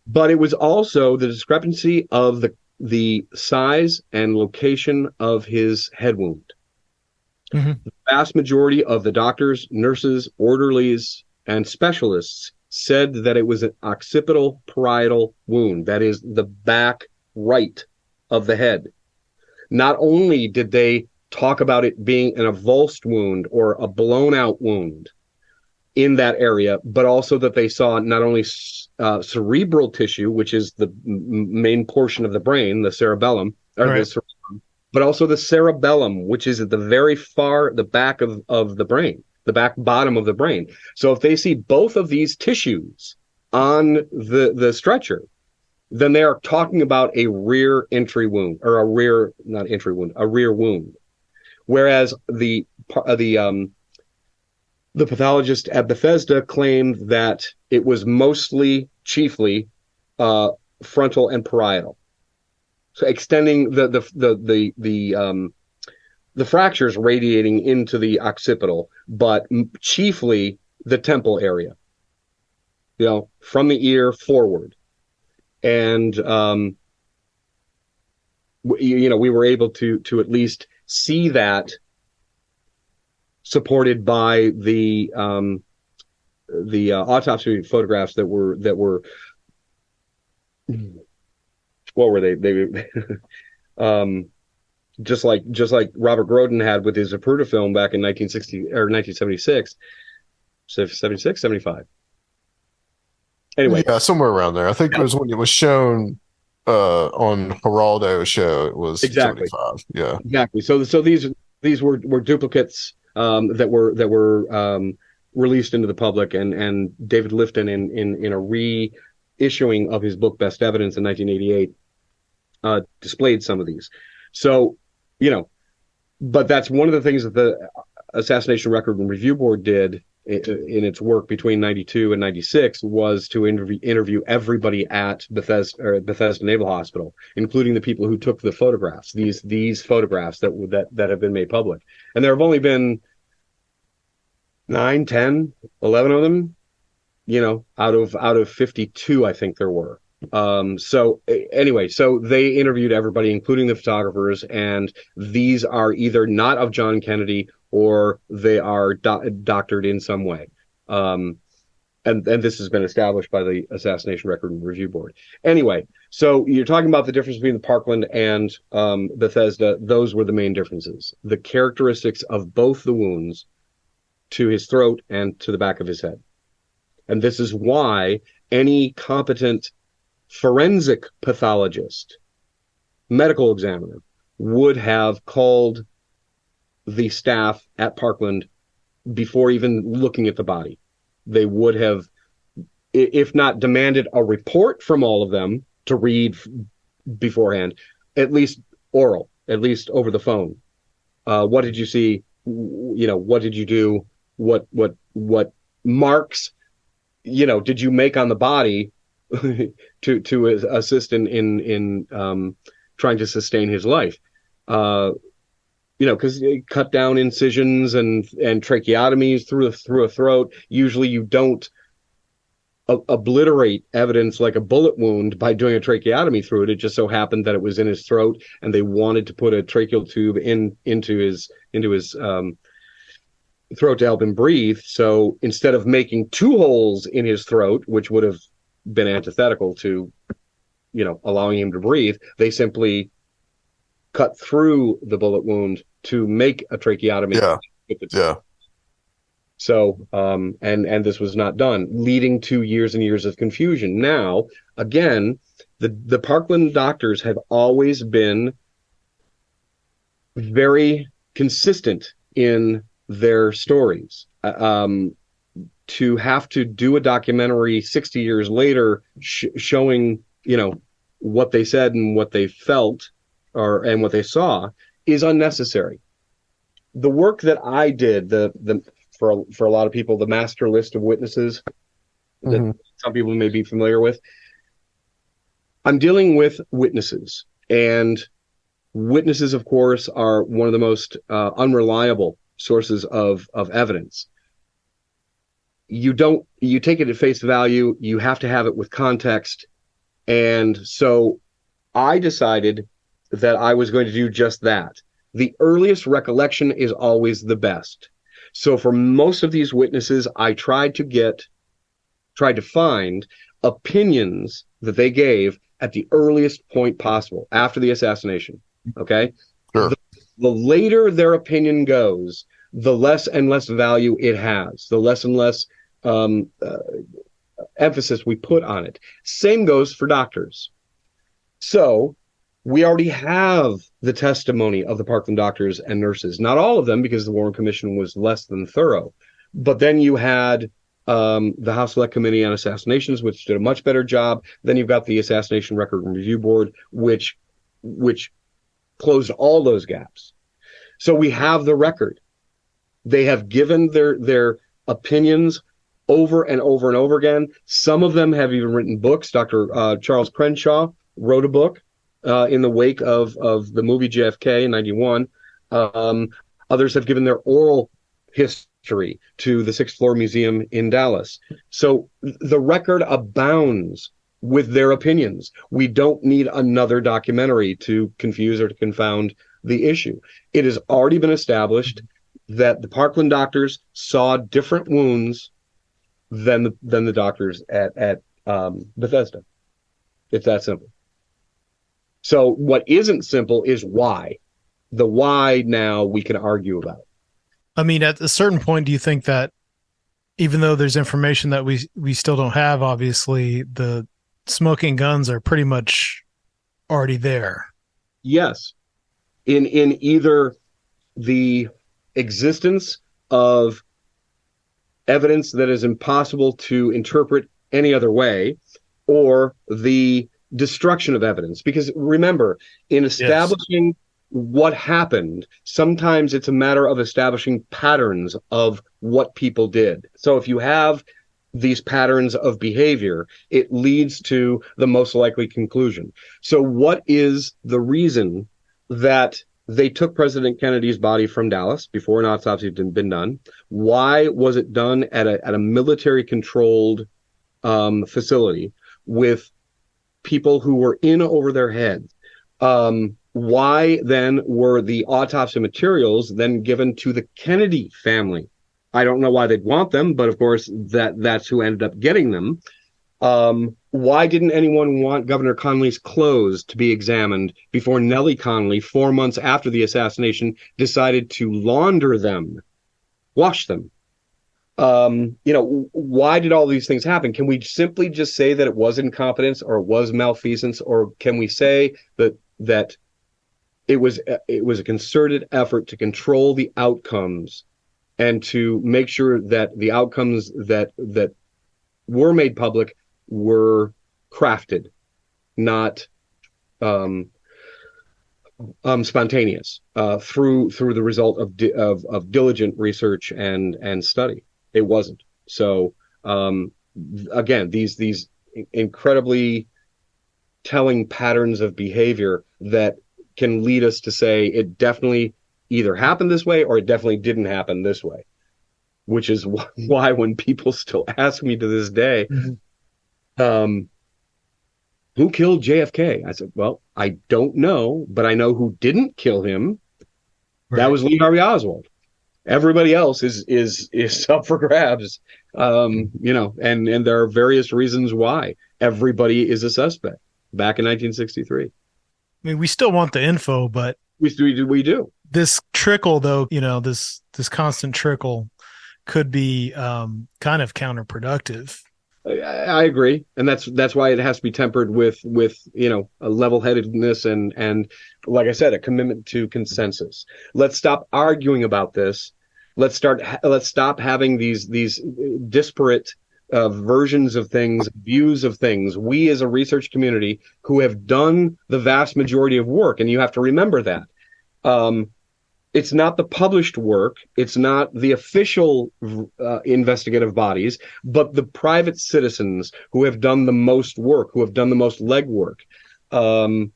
But it was also the discrepancy of the size and location of his head wound. Mm-hmm. The vast majority of the doctors, nurses, orderlies, and specialists said that it was an occipital parietal wound. That is the back right of the head. Not only did they talk about it being an avulsed wound or a blown out wound in that area, but also that they saw not only cerebral tissue, which is the main portion of the brain, the cerebellum, but also the cerebellum, which is at the back of the brain, the back bottom of the brain. So if they see both of these tissues on the stretcher, then they are talking about a rear entry wound, or a rear wound. Whereas the pathologist at Bethesda claimed that it was chiefly frontal and parietal, so extending the fractures radiating into the occipital, but chiefly the temple area, from the ear forward. And we were able to at least see that supported by the autopsy photographs that were what were they just like Robert Groden had with his Zapruder film back in 1960 or 1976, 76, 75. Anyway, yeah, somewhere around there. I think it was when it was shown on Geraldo's show. It was exactly 75. Yeah, exactly. So these were duplicates that were released into the public, and David Lifton in a reissuing of his book Best Evidence in 1988 displayed some of these. So but that's one of the things that the Assassination Record and Review Board did in its work between 92 and 96 was to interview everybody at Bethesda Naval Hospital, including the people who took the photographs, these photographs that have been made public. And there have only been 9, 10, 11 of them, out of 52, I think there were. So they interviewed everybody, including the photographers, and these are either not of John Kennedy or they are doctored in some way. And this has been established by the Assassination Record and Review Board. Anyway, so you're talking about the difference between the Parkland and Bethesda. Those were the main differences. The characteristics of both the wounds to his throat and to the back of his head. And this is why any competent forensic pathologist, medical examiner, would have called the staff at Parkland before even looking at the body. They would have, if not demanded a report from all of them to read beforehand, at least oral, at least over the phone. What did you see? What did you do? What marks, did you make on the body to assist in trying to sustain his life? Because cut down incisions and tracheotomies through a throat. Usually you don't obliterate evidence like a bullet wound by doing a tracheotomy through it. It just so happened that it was in his throat, and they wanted to put a tracheal tube into his throat to help him breathe. So instead of making 2 holes in his throat, which would have been antithetical to allowing him to breathe. They simply cut through the bullet wound to make a tracheotomy. Yeah. So, and this was not done, leading to years and years of confusion. Now, again, the Parkland doctors have always been very consistent in their stories. To have to do a documentary 60 years later showing, what they said and what they felt and what they saw is unnecessary. The work that I did, for a lot of people, the master list of witnesses that some people may be familiar with, I'm dealing with witnesses, and witnesses, of course, are one of the most unreliable sources of evidence. You take it at face value. You have to have it with context. And so I decided that I was going to do just that. The earliest recollection is always the best. So for most of these witnesses, I tried to find opinions that they gave at the earliest point possible after the assassination. Okay. Sure. The later their opinion goes, the less and less value it has, the less and less emphasis we put on it. Same goes for doctors. So we already have the testimony of the Parkland doctors and nurses. Not all of them, because the Warren Commission was less than thorough. But then you had the House Select Committee on Assassinations, which did a much better job. Then you've got the Assassination Record and Review Board, which closed all those gaps. So we have the record. They have given their opinions over and over and over again. Some of them have even written books. Dr. Charles Crenshaw wrote a book in the wake of the movie JFK in 91. Others have given their oral history to the Sixth Floor Museum in Dallas. So the record abounds with their opinions. We don't need another documentary to confuse or to confound the issue. It has already been established that the Parkland doctors saw different wounds than the doctors at Bethesda. It's that simple. So what isn't simple is why. The why now we can argue about. I mean, at a certain point, do you think that even though there's information that we still don't have, obviously the smoking guns are pretty much already there? Yes. In either the existence of evidence that is impossible to interpret any other way, or the destruction of evidence. Because remember, in establishing what happened, sometimes it's a matter of establishing patterns of what people did. So if you have these patterns of behavior, it leads to the most likely conclusion. So what is the reason that they took President Kennedy's body from Dallas before an autopsy had been done? Why was it done at a military-controlled facility with people who were in over their heads? Why then were the autopsy materials then given to the Kennedy family? I don't know why they'd want them, but of course that's who ended up getting them. Why didn't anyone want Governor Connolly's clothes to be examined before Nellie Connolly, 4 months after the assassination, decided to launder them, wash them? Why did all these things happen? Can we simply just say that it was incompetence or it was malfeasance, or can we say that it was a concerted effort to control the outcomes and to make sure that the outcomes that were made public were crafted, not spontaneous, through the result of diligent research and study? It wasn't. So again, these incredibly telling patterns of behavior that can lead us to say it definitely either happened this way or it definitely didn't happen this way, which is why when people still ask me to this day, who killed JFK? I said, well, I don't know, but I know who didn't kill him. Right. That was Lee Harvey Oswald. Everybody else is up for grabs, and there are various reasons why everybody is a suspect. back in 1963. I mean, we still want the info, but we do. This trickle, though, this constant trickle could be kind of counterproductive. I agree, and that's why it has to be tempered with a level-headedness and like I said, a commitment to consensus. Let's stop arguing about this. Let's stop having these disparate versions of things, views of things. We as a research community who have done the vast majority of work, and you have to remember that. It's not the published work. It's not the official investigative bodies, but the private citizens who have done the most work, who have done the most legwork. And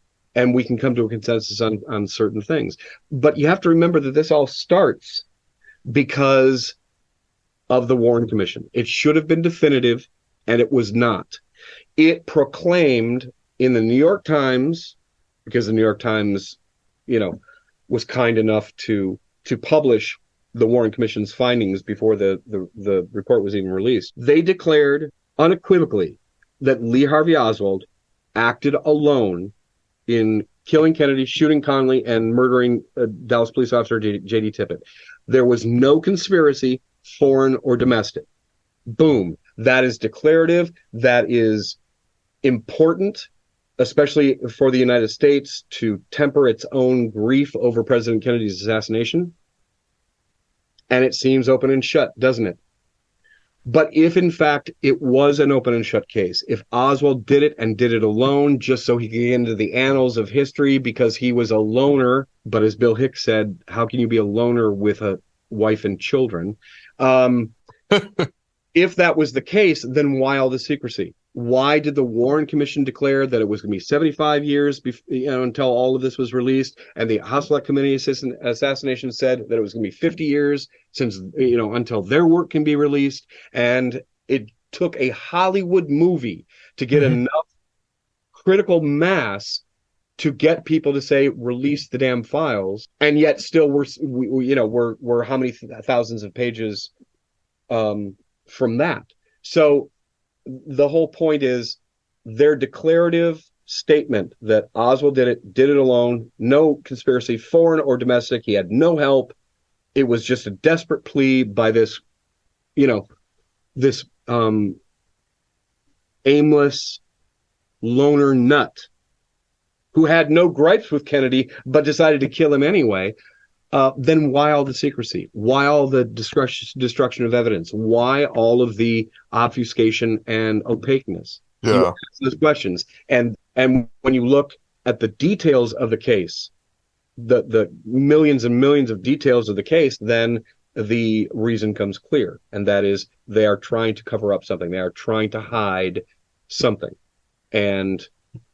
we can come to a consensus on certain things. But you have to remember that this all starts because of the Warren Commission. It should have been definitive, and it was not. It proclaimed in the New York Times, because the New York Times, was kind enough to publish the Warren Commission's findings before the report was even released. They declared unequivocally that Lee Harvey Oswald acted alone in killing Kennedy, shooting Connally, and murdering Dallas police officer J.D. Tippit. There was no conspiracy, foreign or domestic. Boom. That is declarative. That is important, especially for the United States, to temper its own grief over President Kennedy's assassination. And it seems open and shut, doesn't it? But if, in fact, it was an open and shut case, if Oswald did it and did it alone just so he could get into the annals of history because he was a loner, but as Bill Hicks said, how can you be a loner with a wife and children? If that was the case, then why all the secrecy? Why did the Warren Commission declare that it was going to be 75 years until all of this was released? And the House Select Committee assassination said that it was going to be 50 years since, until their work can be released. And it took a Hollywood movie to get enough critical mass to get people to say, release the damn files. And yet still we're how many thousands of pages from that. So the whole point is their declarative statement that Oswald did it alone, no conspiracy, foreign or domestic. He had no help. It was just a desperate plea by this aimless loner nut who had no gripes with Kennedy, but decided to kill him anyway. Then why all the secrecy? Why all the destruction of evidence? Why all of the obfuscation and opaqueness? Yeah. You ask those questions. And when you look at the details of the case, the millions and millions of details of the case, then the reason comes clear. And that is they are trying to cover up something. They are trying to hide something. And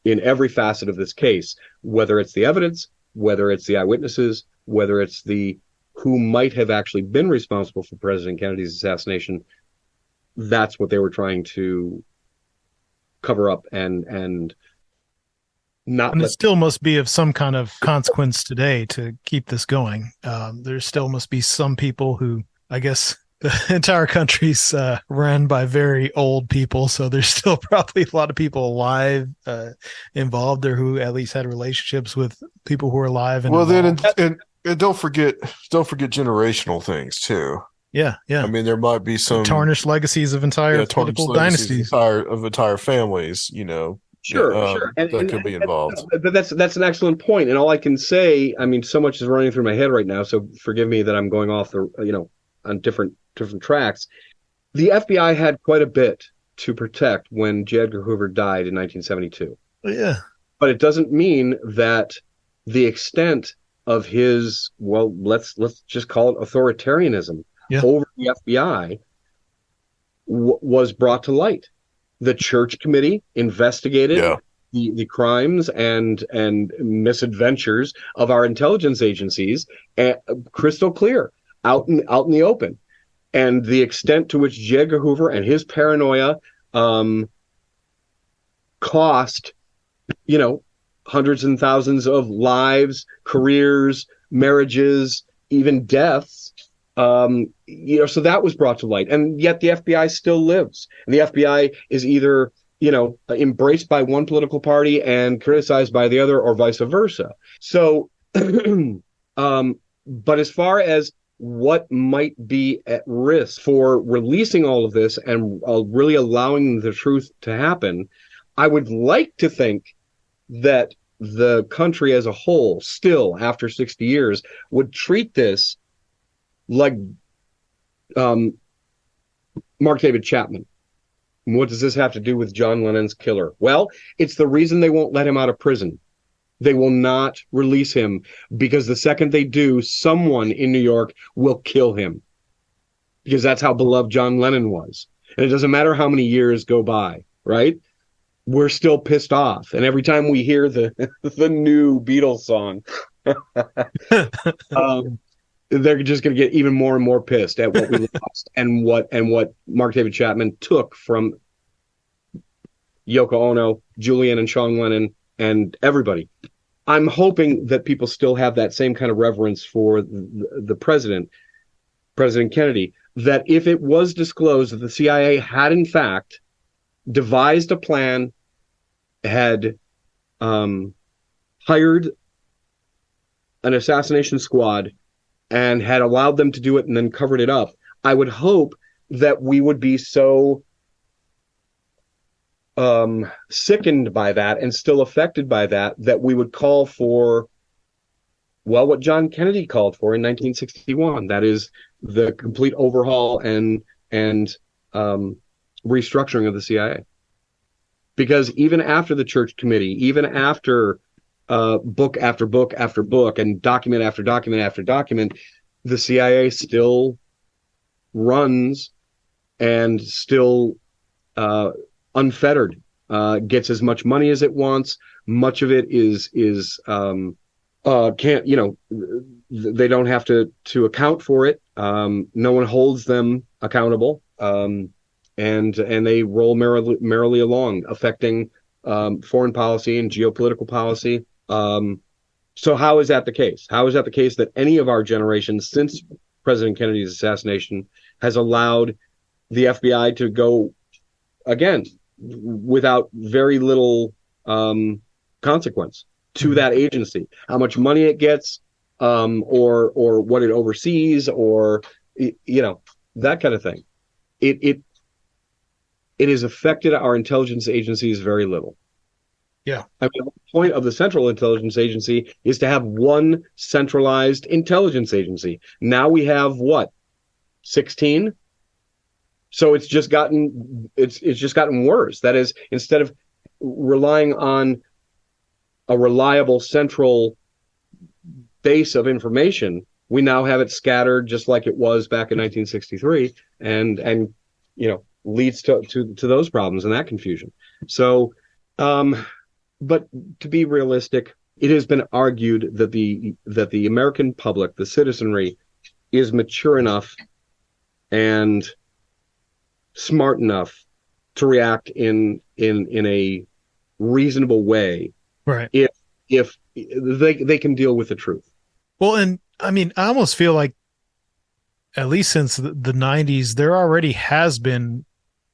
in every facet of this case, whether it's the evidence, whether it's the eyewitnesses, whether it's the who might have actually been responsible for President Kennedy's assassination, that's what they were trying to cover up and not. And it still must be of some kind of consequence today to keep this going. There still must be some people who, I guess, the entire country's run by very old people, so there's still probably a lot of people alive involved there who at least had relationships with people who are alive. And well, involved. And don't forget generational things too. Yeah. I mean, there might be some tarnished legacies of entire political dynasties, of entire families. Sure, and could be involved. But that's an excellent point. And all I can say, I mean, so much is running through my head right now. So forgive me that I'm going off on different tracks. The FBI had quite a bit to protect when J. Edgar Hoover died in 1972. Yeah, but it doesn't mean that the extent of his, well, let's just call it authoritarianism over the FBI was brought to light. The Church Committee investigated the crimes and misadventures of our intelligence agencies, crystal clear, out in the open. And the extent to which J. Edgar Hoover and his paranoia cost, hundreds and thousands of lives, careers, marriages, even deaths. So that was brought to light. And yet the FBI still lives. And the FBI is either embraced by one political party and criticized by the other, or vice versa. So, but as far as what might be at risk for releasing all of this and really allowing the truth to happen, I would like to think that the country as a whole, still after 60 years, would treat this like Mark David Chapman. What does this have to do with John Lennon's killer? Well, it's the reason they won't let him out of prison. They will not release him because the second they do, someone in New York will kill him, because that's how beloved John Lennon was. And it doesn't matter how many years go by, right? We're still pissed off. And every time we hear the new Beatles song, they're just going to get even more and more pissed at what we lost and what Mark David Chapman took from Yoko Ono, Julian and Sean Lennon, and everybody. I'm hoping that people still have that same kind of reverence for the president, President Kennedy, that if it was disclosed that the CIA had in fact devised a plan, had hired an assassination squad, and had allowed them to do it and then covered it up, I would hope that we would be so sickened by that and still affected by that we would call for, well, what John Kennedy called for in 1961. That is the complete overhaul and restructuring of the CIA. Because even after the Church Committee, even after book after book after book and document after document after document, the CIA still runs and still unfettered, gets as much money as it wants. Much of it is can't, they don't have to account for it. No one holds them accountable. And they roll merrily along, affecting foreign policy and geopolitical policy. So how is that the case? How is that the case that any of our generations since President Kennedy's assassination has allowed the FBI to go, again, without very little consequence to that agency? How much money it gets, or what it oversees, or that kind of thing. It has affected our intelligence agencies very little. Yeah. I mean, the point of the Central Intelligence Agency is to have one centralized intelligence agency. Now we have what? 16? So it's just gotten worse. That is, instead of relying on a reliable central base of information, we now have it scattered just like it was back in 1963, and leads to those problems and that confusion. So, but to be realistic, it has been argued that the American public, the citizenry, is mature enough and smart enough to react in a reasonable way, right? If they can deal with the truth. Well, and I mean, I almost feel like, at least since the 90s, there already has been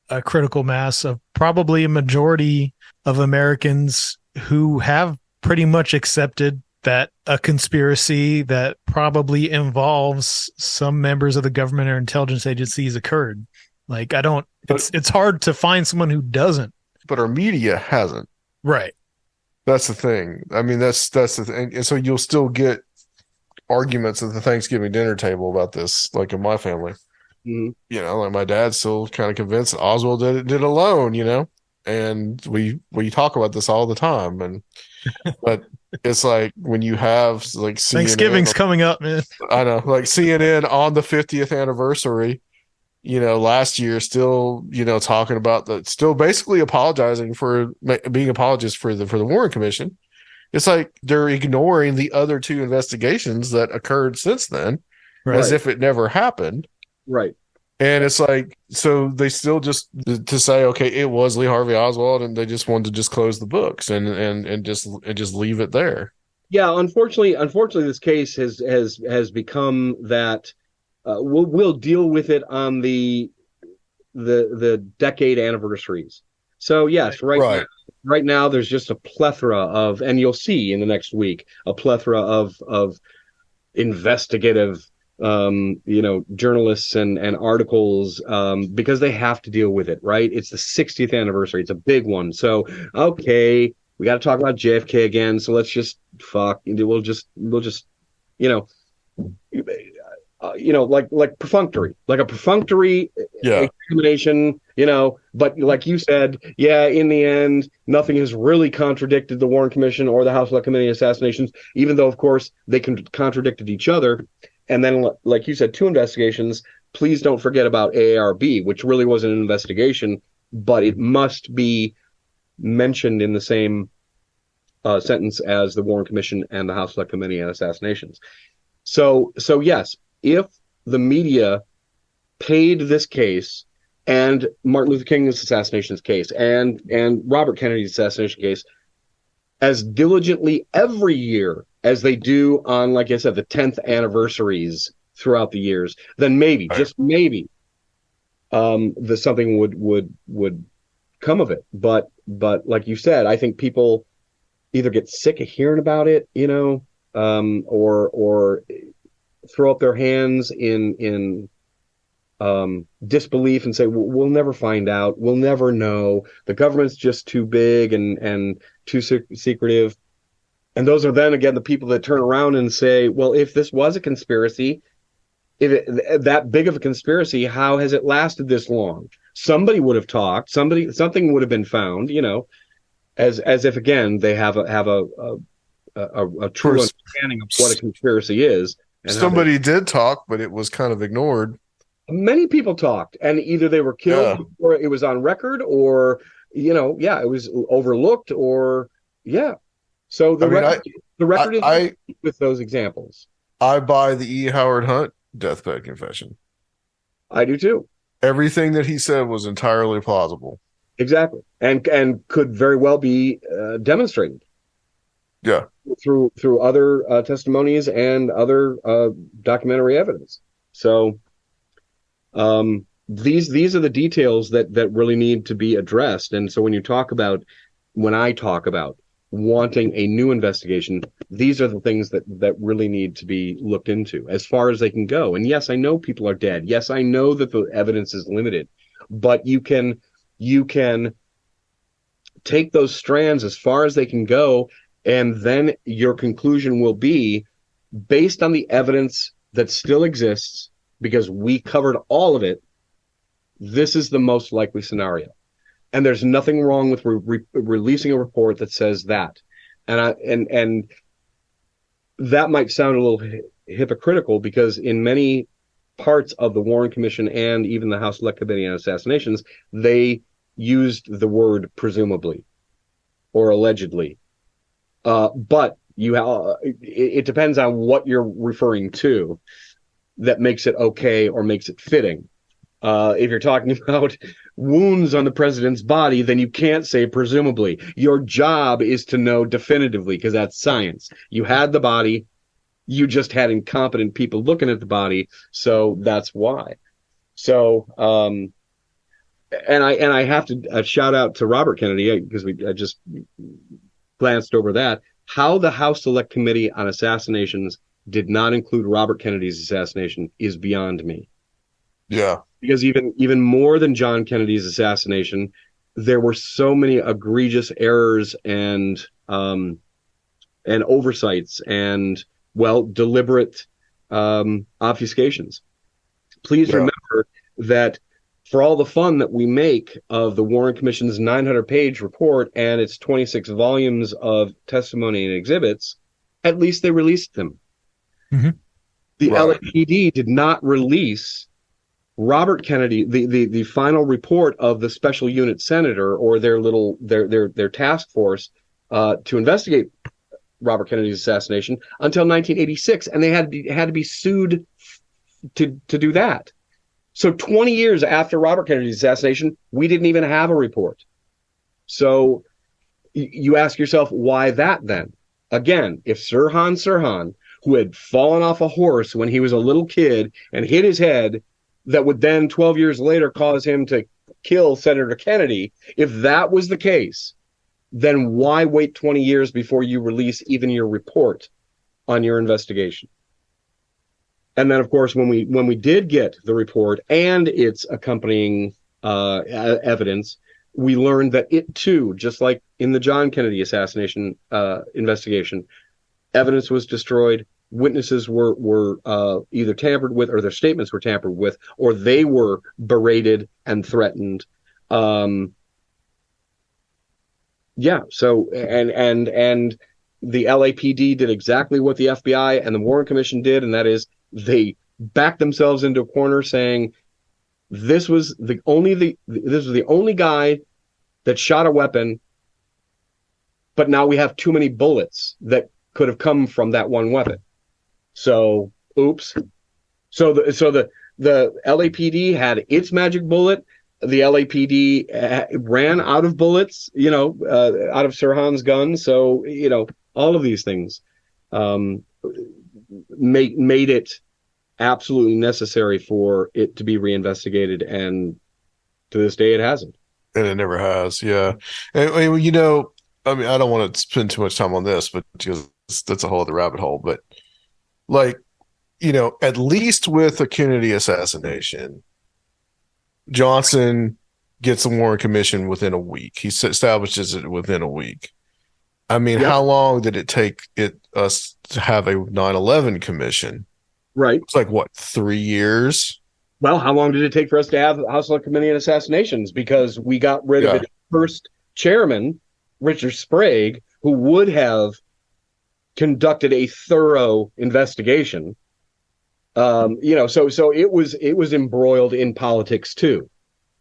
a critical mass of probably a majority of Americans who have pretty much accepted that a conspiracy that probably involves some members of the government or intelligence agencies occurred. Like, it's hard to find someone who doesn't. But our media hasn't. Right. That's the thing. I mean, that's the thing. And so you'll still get arguments at the Thanksgiving dinner table about this, like in my family. Mm-hmm. Like my dad's still kind of convinced that Oswald did it alone, and we talk about this all the time. But it's like when you have like CNN, Thanksgiving's coming up, man. I know, like CNN on the 50th anniversary, last year, still, talking about still basically apologizing for being apologists for the Warren Commission. It's like they're ignoring the other two investigations that occurred since then, right, as if it never happened. Right. And it's like, so they still just to say, okay, it was Lee Harvey Oswald, and they just wanted to just close the books and just leave it there. Yeah, unfortunately, this case has become that. We'll deal with it on the decade anniversaries. So yes, Right. right now there's just a plethora of, and you'll see in the next week, a plethora of investigative journalists and articles, because they have to deal with it, right? It's the 60th anniversary. It's a big one. So, okay, we got to talk about JFK again. So let's just we'll just, you know, like perfunctory, like a perfunctory examination, but like you said, in the end, nothing has really contradicted the Warren Commission or the House Select Committee assassinations, even though, of course, they contradicted each other. And then, like you said, 2 investigations. Please don't forget about AARB, which really wasn't an investigation, but it must be mentioned in the same sentence as the Warren Commission and the House Select Committee on Assassinations. So yes, if the media paid this case and Martin Luther King's assassination case and Robert Kennedy's assassination case as diligently every year as they do on, like I said, the 10th anniversaries throughout the years, then maybe, just maybe, something would come of it. But like you said, I think people either get sick of hearing about it, or throw up their hands in disbelief and say, we'll never find out, we'll never know, the government's just too big and too secretive. And those are then again the people that turn around and say, well, if this was a conspiracy, that big of a conspiracy, how has it lasted this long? Somebody would have talked, something would have been found, as if again they have a true understanding of what a conspiracy is. And somebody did talk, but it was kind of ignored. Many people talked, and either they were killed or it was on record, or it was overlooked, or So the record is with those examples. I buy the E. Howard Hunt deathbed confession. I do too. Everything that he said was entirely plausible. Exactly, and could very well be demonstrated. Yeah, through other testimonies and other documentary evidence. So these are the details that really need to be addressed. And so when I talk about wanting a new investigation, these are the things that really need to be looked into as far as they can go. And yes, I know people are dead. Yes, I know that the evidence is limited, but you can take those strands as far as they can go, and then your conclusion will be based on the evidence that still exists, because we covered all of it. This is the most likely scenario. And there's nothing wrong with releasing a report that says that. And that might sound a little hypocritical, because in many parts of the Warren Commission and even the House Select Committee on Assassinations, they used the word presumably or allegedly. But it depends on what you're referring to that makes it okay or makes it fitting. If you're talking about wounds on the president's body, then you can't say presumably. Your job is to know definitively, because that's science. You had the body, you just had incompetent people looking at the body, so that's why. So, and I have to shout out to Robert Kennedy, because I just glanced over that. How the House Select Committee on Assassinations did not include Robert Kennedy's assassination is beyond me. Yeah. Because even more than John Kennedy's assassination, there were so many egregious errors and oversights and, deliberate obfuscations. Please remember that for all the fun that we make of the Warren Commission's 900-page report and its 26 volumes of testimony and exhibits, at least they released them. Mm-hmm. The LAPD did not release Robert Kennedy, the final report of the special unit senator or their task force to investigate Robert Kennedy's assassination until 1986, and they had to be sued to do that. So 20 years after Robert Kennedy's assassination, we didn't even have a report. So you ask yourself, why that then? Again, if Sirhan Sirhan, who had fallen off a horse when he was a little kid and hit his head, that would then 12 years later cause him to kill Senator Kennedy, if that was the case, then why wait 20 years before you release even your report on your investigation? And then, of course, when we did get the report and its accompanying evidence, we learned that it too, just like in the John Kennedy assassination investigation, evidence was destroyed. Witnesses were either tampered with, or their statements were tampered with, or they were berated and threatened. Yeah. So and the LAPD did exactly what the FBI and the Warren Commission did, and that is they backed themselves into a corner, saying this was the only guy that shot a weapon, but now we have too many bullets that could have come from that one weapon. So, oops. So the LAPD had its magic bullet. The LAPD ran out of bullets, out of Sirhan's gun. So, all of these things made it absolutely necessary for it to be reinvestigated, and to this day it hasn't. And it never has. Yeah. And, I mean, I don't want to spend too much time on this, but because that's a whole other rabbit hole. But at least with the Kennedy assassination, Johnson gets the Warren Commission within a week. He establishes it within a week. I mean, How long did it take us to have a 9/11 commission? Right. It's like, what, 3 years? Well, how long did it take for us to have the House Select Committee on Assassinations? Because we got rid of its first chairman, Richard Sprague, who would have conducted a thorough investigation. So it was embroiled in politics too.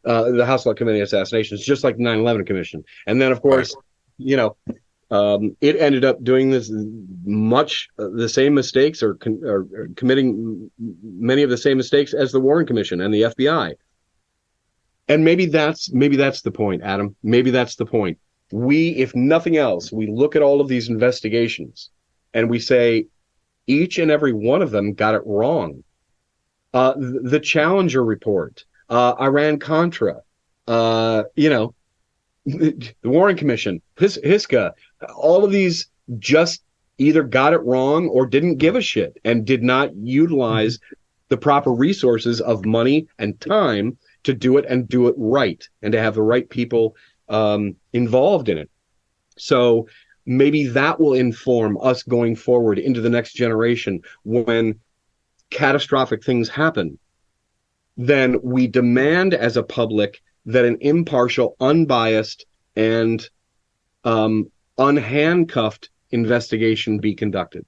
The House Select Committee on Assassinations, just like the 9/11 Commission. And then, of course, it ended up doing much the same mistakes, or committing many of the same mistakes as the Warren Commission and the FBI. And maybe that's the point, Adam. Maybe that's the point. If nothing else, we look at all of these investigations and we say each and every one of them got it wrong. The Challenger report, Iran-Contra, the Warren Commission, HISCA, all of these just either got it wrong or didn't give a shit and did not utilize the proper resources of money and time to do it, and do it right, and to have the right people involved in it. So maybe that will inform us going forward into the next generation. When catastrophic things happen, then we demand as a public that an impartial, unbiased, and unhandcuffed investigation be conducted,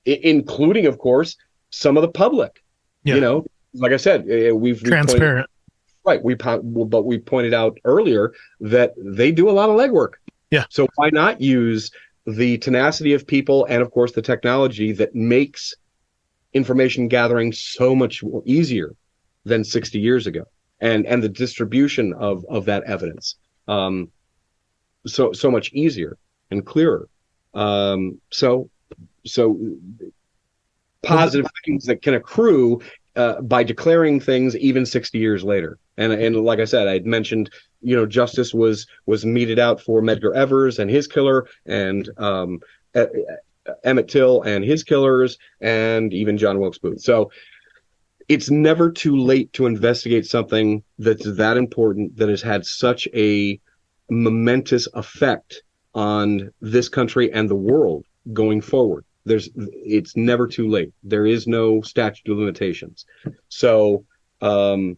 including, of course, some of the public. Yeah. Like I said, we've transparent. Right. But we pointed out earlier that they do a lot of legwork. Yeah. So why not use the tenacity of people and, of course, the technology that makes information gathering so much easier than 60 years ago, and the distribution of that evidence so much easier and clearer. So positive things that can accrue by declaring things even 60 years later. And like I said, I had mentioned, justice was meted out for Medgar Evers and his killer, and Emmett Till and his killers, and even John Wilkes Booth. So it's never too late to investigate something that's that important, that has had such a momentous effect on this country and the world going forward. It's never too late. There is no statute of limitations. So, well,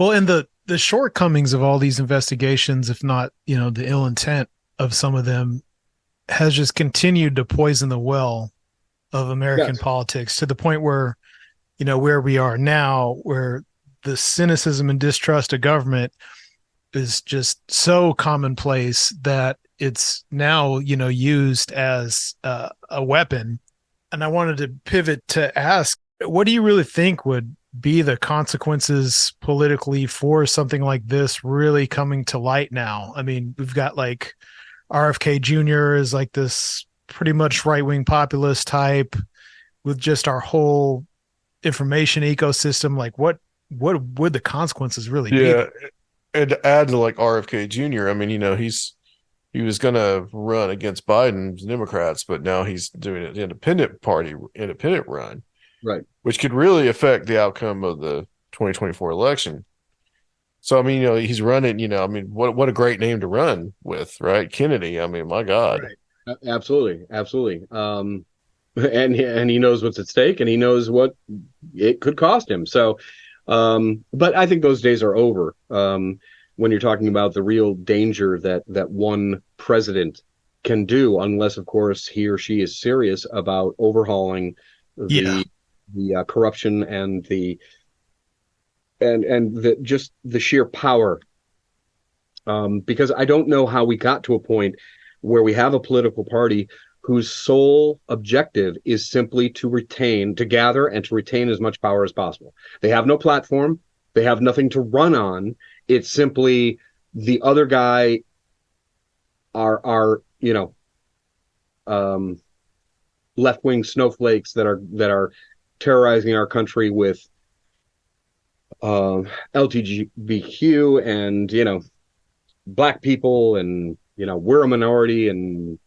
and the shortcomings of all these investigations, if not, the ill intent of some of them, has just continued to poison the well of American politics, to the point where, where we are now, where the cynicism and distrust of government is just so commonplace that it's now, used as a weapon. And I wanted to pivot to ask, what do you really think would be the consequences politically for something like this really coming to light now? I mean, we've got like RFK Jr. is like this pretty much right-wing populist type with just our whole information ecosystem. Like, what what would the consequences really be? Yeah, and to add to like RFK Jr., I mean, he was going to run against Biden's Democrats, but now he's doing an independent run, Right. which could really affect the outcome of the 2024 election. So, I mean, he's running, I mean, what a great name to run with, right? Kennedy. I mean, my God. Right. Absolutely. Absolutely. And he knows what's at stake, and he knows what it could cost him. So, but I think those days are over. When you're talking about the real danger that one president can do, unless, of course, he or she is serious about overhauling the corruption and just the sheer power. Because I don't know how we got to a point where we have a political party whose sole objective is simply to gather and to retain as much power as possible. They have no platform. They have nothing to run on. It's simply the other guy are left-wing snowflakes that are terrorizing our country with LGBTQ and black people, and we're a minority, and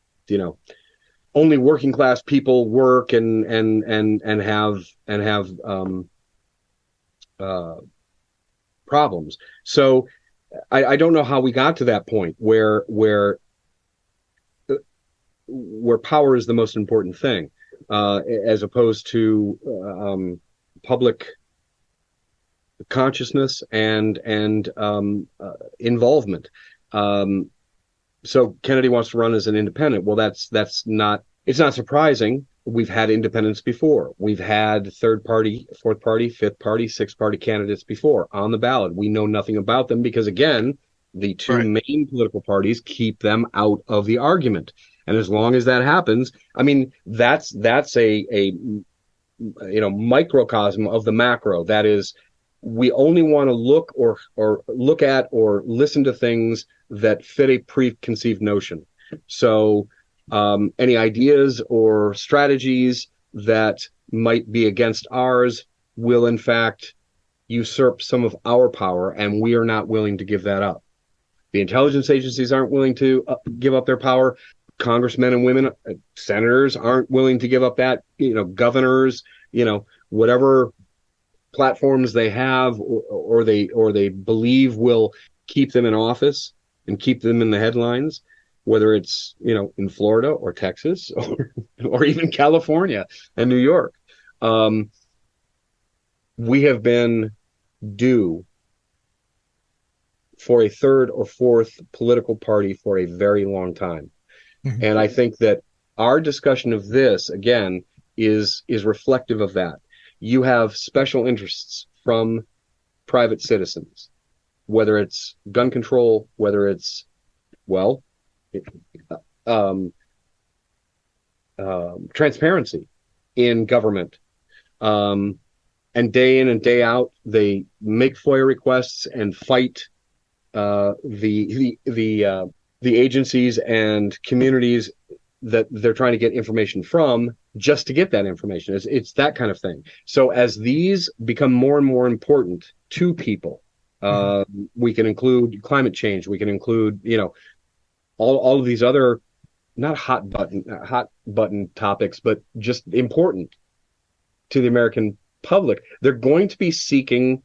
only working class people work and have problems. So I don't know how we got to that point where power is the most important thing, as opposed to public consciousness and involvement. So Kennedy wants to run as an independent. Well, it's not surprising. We've had independents before. We've had third party, fourth party, fifth party, sixth party candidates before on the ballot. We know nothing about them because, again, the two main political parties keep them out of the argument. And as long as that happens, I mean, that's a microcosm of the macro. That is, we only want to look at or listen to things that fit a preconceived notion. So any ideas or strategies that might be against ours will, in fact, usurp some of our power, and we are not willing to give that up. The intelligence agencies aren't willing to give up their power. Congressmen and women, senators aren't willing to give up that. Governors, whatever platforms they have or they believe will keep them in office and keep them in the headlines, whether it's in Florida or Texas or even California and New York. We have been due for a third or fourth political party for a very long time. Mm-hmm. And I think that our discussion of this, again, is reflective of that. You have special interests from private citizens, whether it's gun control, whether it's, transparency in government. And day in and day out, they make FOIA requests and fight the agencies and communities that they're trying to get information from, just to get that information. It's that kind of thing. So as these become more and more important to people, we can include climate change. We can include, all of these other, not hot button topics, but just important to the American public. They're going to be seeking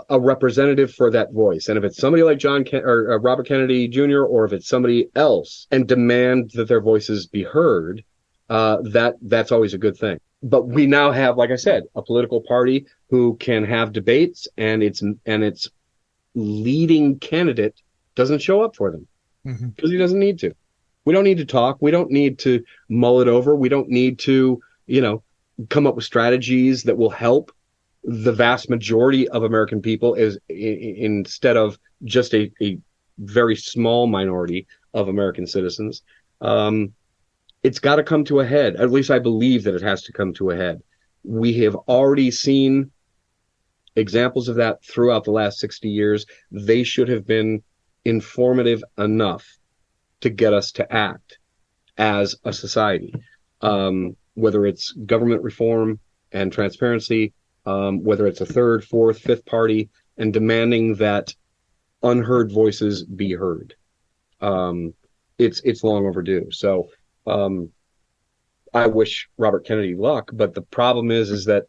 a representative for that voice. And if it's somebody like Robert Kennedy Jr., or if it's somebody else, and demand that their voices be heard, that's always a good thing. But we now have, like I said, a political party who can have debates, and its leading candidate doesn't show up for them because he doesn't need to. We don't need to talk. We don't need to mull it over. We don't need to, come up with strategies that will help the vast majority of American people, instead of just a very small minority of American citizens. It's got to come to a head. At least I believe that it has to come to a head. We have already seen examples of that throughout the last 60 years. They should have been informative enough to get us to act as a society, whether it's government reform and transparency, whether it's a third, fourth, fifth party, and demanding that unheard voices be heard. It's long overdue. So I wish Robert Kennedy luck, but the problem is that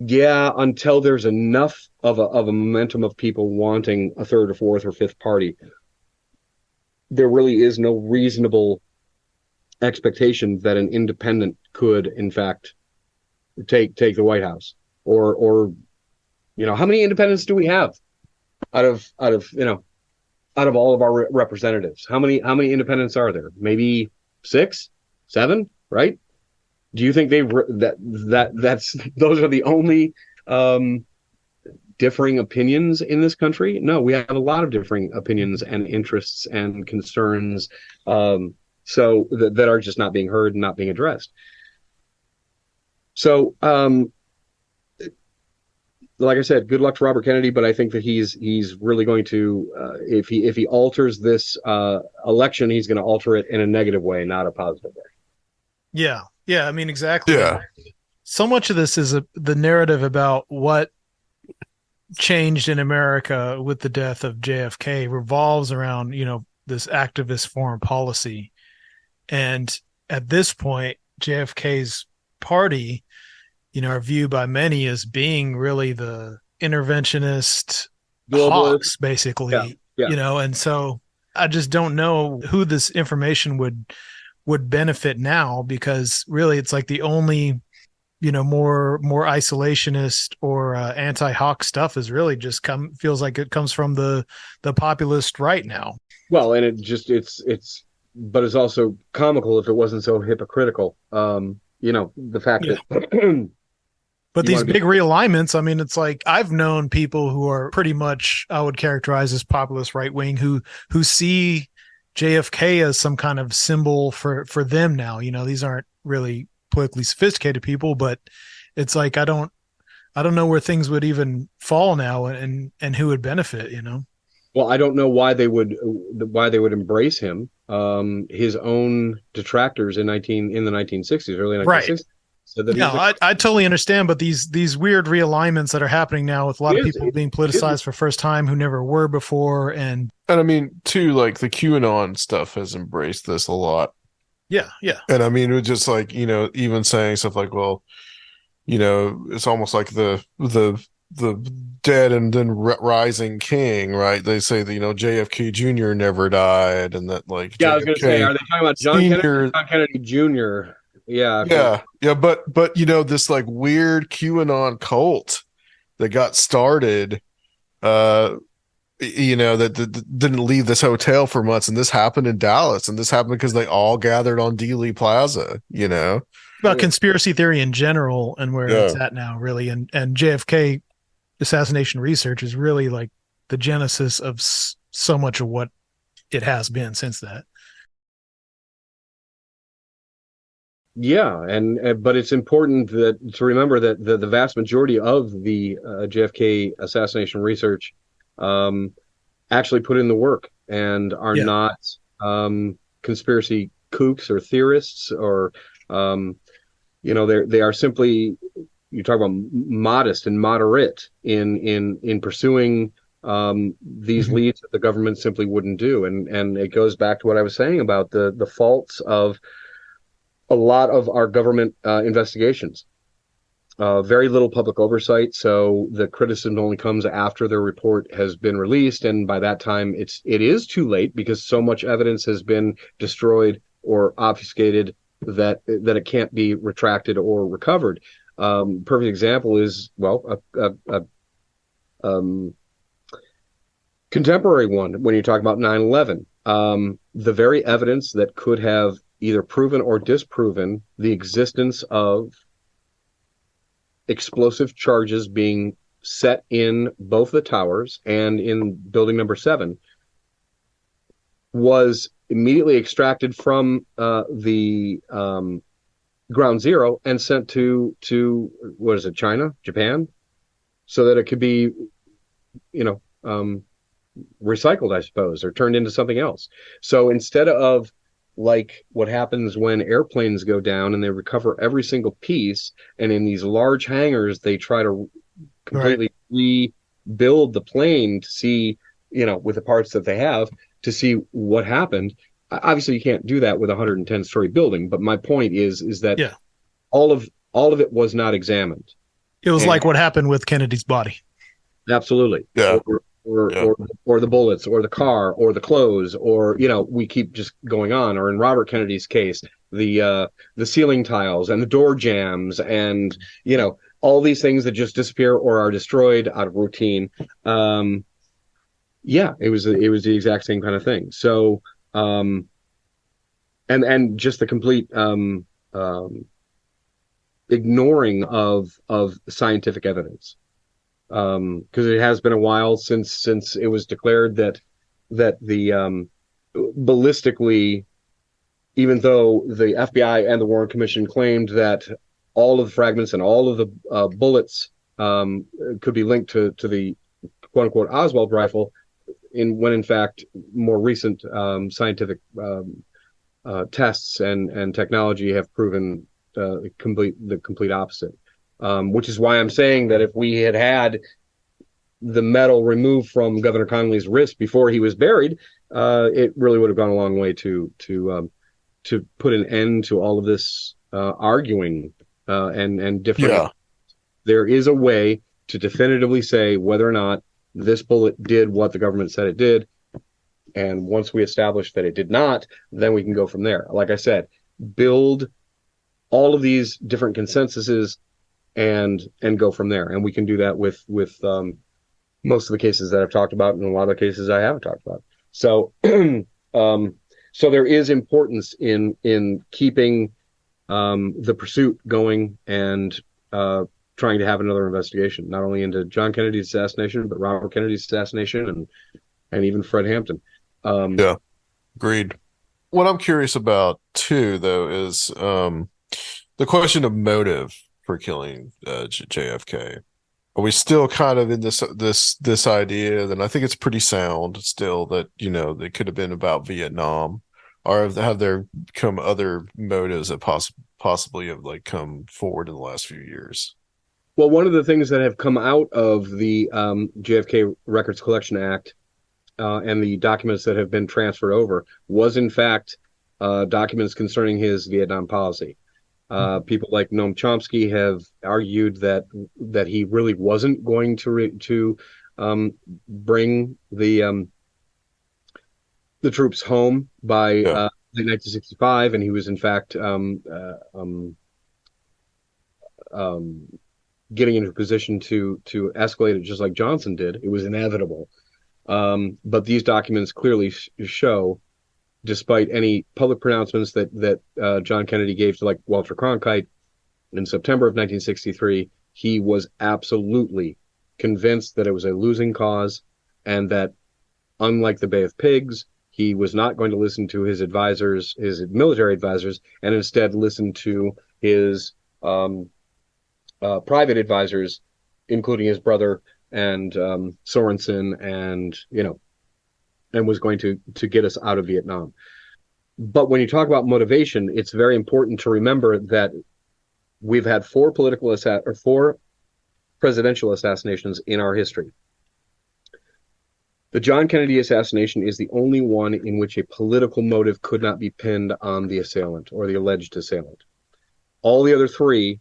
until there's enough of a momentum of people wanting a third or fourth or fifth party, there really is no reasonable expectation that an independent could, in fact, take the White House. Or how many independents do we have out of all of our representatives? How many independents are there? Maybe 6, 7, right? Do you think that's those are the only differing opinions in this country? No, we have a lot of differing opinions and interests and concerns, so that are just not being heard and not being addressed. So, like I said, good luck to Robert Kennedy, but I think that he's really going to, if he alters this election, he's going to alter it in a negative way, not a positive way. Yeah, I mean, exactly. Yeah. So much of this is the narrative about what changed in America with the death of JFK revolves around, this activist foreign policy. And at this point, JFK's party, are viewed by many as being really the interventionist hawks, basically, and so I just don't know who this information would benefit now, because really it's like the only, more isolationist or anti-hawk stuff is really just feels like it comes from the populist right now. Well, and but it's also comical if it wasn't so hypocritical. The fact that but these big realignments, I mean, it's like I've known people who are pretty much, I would characterize as populist right wing, who see JFK as some kind of symbol for them now. These aren't really politically sophisticated people, but it's like I don't know where things would even fall now and who would benefit. Well, I don't know why they would embrace him. His own detractors in the 1960s, early 1960s. Right. So I totally understand, but these weird realignments that are happening now with a lot of people being politicized for first time who never were before, and I mean, too, like the QAnon stuff has embraced this a lot. Yeah. And I mean, it was just like, even saying stuff like, well, it's almost like the dead and then rising king, right? They say that, JFK Jr. never died, and that like I was going to say, are they talking about John Kennedy Jr.? Yeah. But this like weird QAnon cult that got started, that didn't leave this hotel for months, and this happened in Dallas, and this happened because they all gathered on Dealey Plaza. About conspiracy theory in general and where it's at now, really, and JFK assassination research is really like the genesis of so much of what it has been since that. Yeah, but it's important to remember that the vast majority of the JFK assassination research actually put in the work and are not conspiracy kooks or theorists, or they are simply, you talk about modest and moderate in pursuing these leads that the government simply wouldn't do, and it goes back to what I was saying about the faults of a lot of our government investigations. Very little public oversight, so the criticism only comes after the report has been released, and by that time it is too late, because so much evidence has been destroyed or obfuscated that it can't be retracted or recovered. Perfect example is, a contemporary one when you talk about 9/11. The very evidence that could have either proven or disproven the existence of explosive charges being set in both the towers and in building number 7 was immediately extracted from the ground zero and sent to what is it, China, Japan, so that it could be, recycled, I suppose, or turned into something else. So instead of like what happens when airplanes go down and they recover every single piece, and in these large hangars they try to completely rebuild the plane to see, with the parts that they have, to see what happened. Obviously, you can't do that with a 110-story building. But my point is that all of it was not examined. It was like what happened with Kennedy's body. Absolutely. Yeah. Or the bullets, or the car, or the clothes, or we keep just going on. Or in Robert Kennedy's case, the ceiling tiles and the door jams, and all these things that just disappear or are destroyed out of routine. It was the exact same kind of thing. So, and just the complete ignoring of scientific evidence. Because it has been a while since it was declared that the ballistically, even though the FBI and the Warren Commission claimed that all of the fragments and all of the bullets could be linked to the quote unquote Oswald rifle, when in fact more recent scientific tests and technology have proven the complete opposite. Which is why I'm saying that if we had the metal removed from Governor Connolly's wrist before he was buried, it really would have gone a long way to put an end to all of this arguing and different. Yeah. There is a way to definitively say whether or not this bullet did what the government said it did, and once we establish that it did not, then we can go from there. Like I said, build all of these different consensuses and go from there. And we can do that with most of the cases that I've talked about, and a lot of the cases I haven't talked about. So so there is importance in keeping the pursuit going and trying to have another investigation, not only into John Kennedy's assassination, but Robert Kennedy's assassination and even Fred Hampton. Yeah, agreed. What I'm curious about too, though, is the question of motive for killing JFK. Are we still kind of in this idea that I think it's pretty sound still that it could have been about Vietnam, or have there come other motives that possibly have come forward in the last few years? Well, one of the things that have come out of the JFK Records Collection Act and the documents that have been transferred over was in fact documents concerning his Vietnam policy. People like Noam Chomsky have argued that he really wasn't going to bring the troops home by late 1965, and he was in fact getting into a position to escalate it just like Johnson did. It was inevitable. But these documents clearly show, despite any public pronouncements that John Kennedy gave to Walter Cronkite in September of 1963, he was absolutely convinced that it was a losing cause, and that, unlike the Bay of Pigs, he was not going to listen to his advisors, his military advisors, and instead listen to his private advisors, including his brother and Sorensen, and was going to get us out of Vietnam. But when you talk about motivation, it's very important to remember that we've had four presidential assassinations in our history. The John Kennedy assassination is the only one in which a political motive could not be pinned on the assailant or the alleged assailant. All the other three,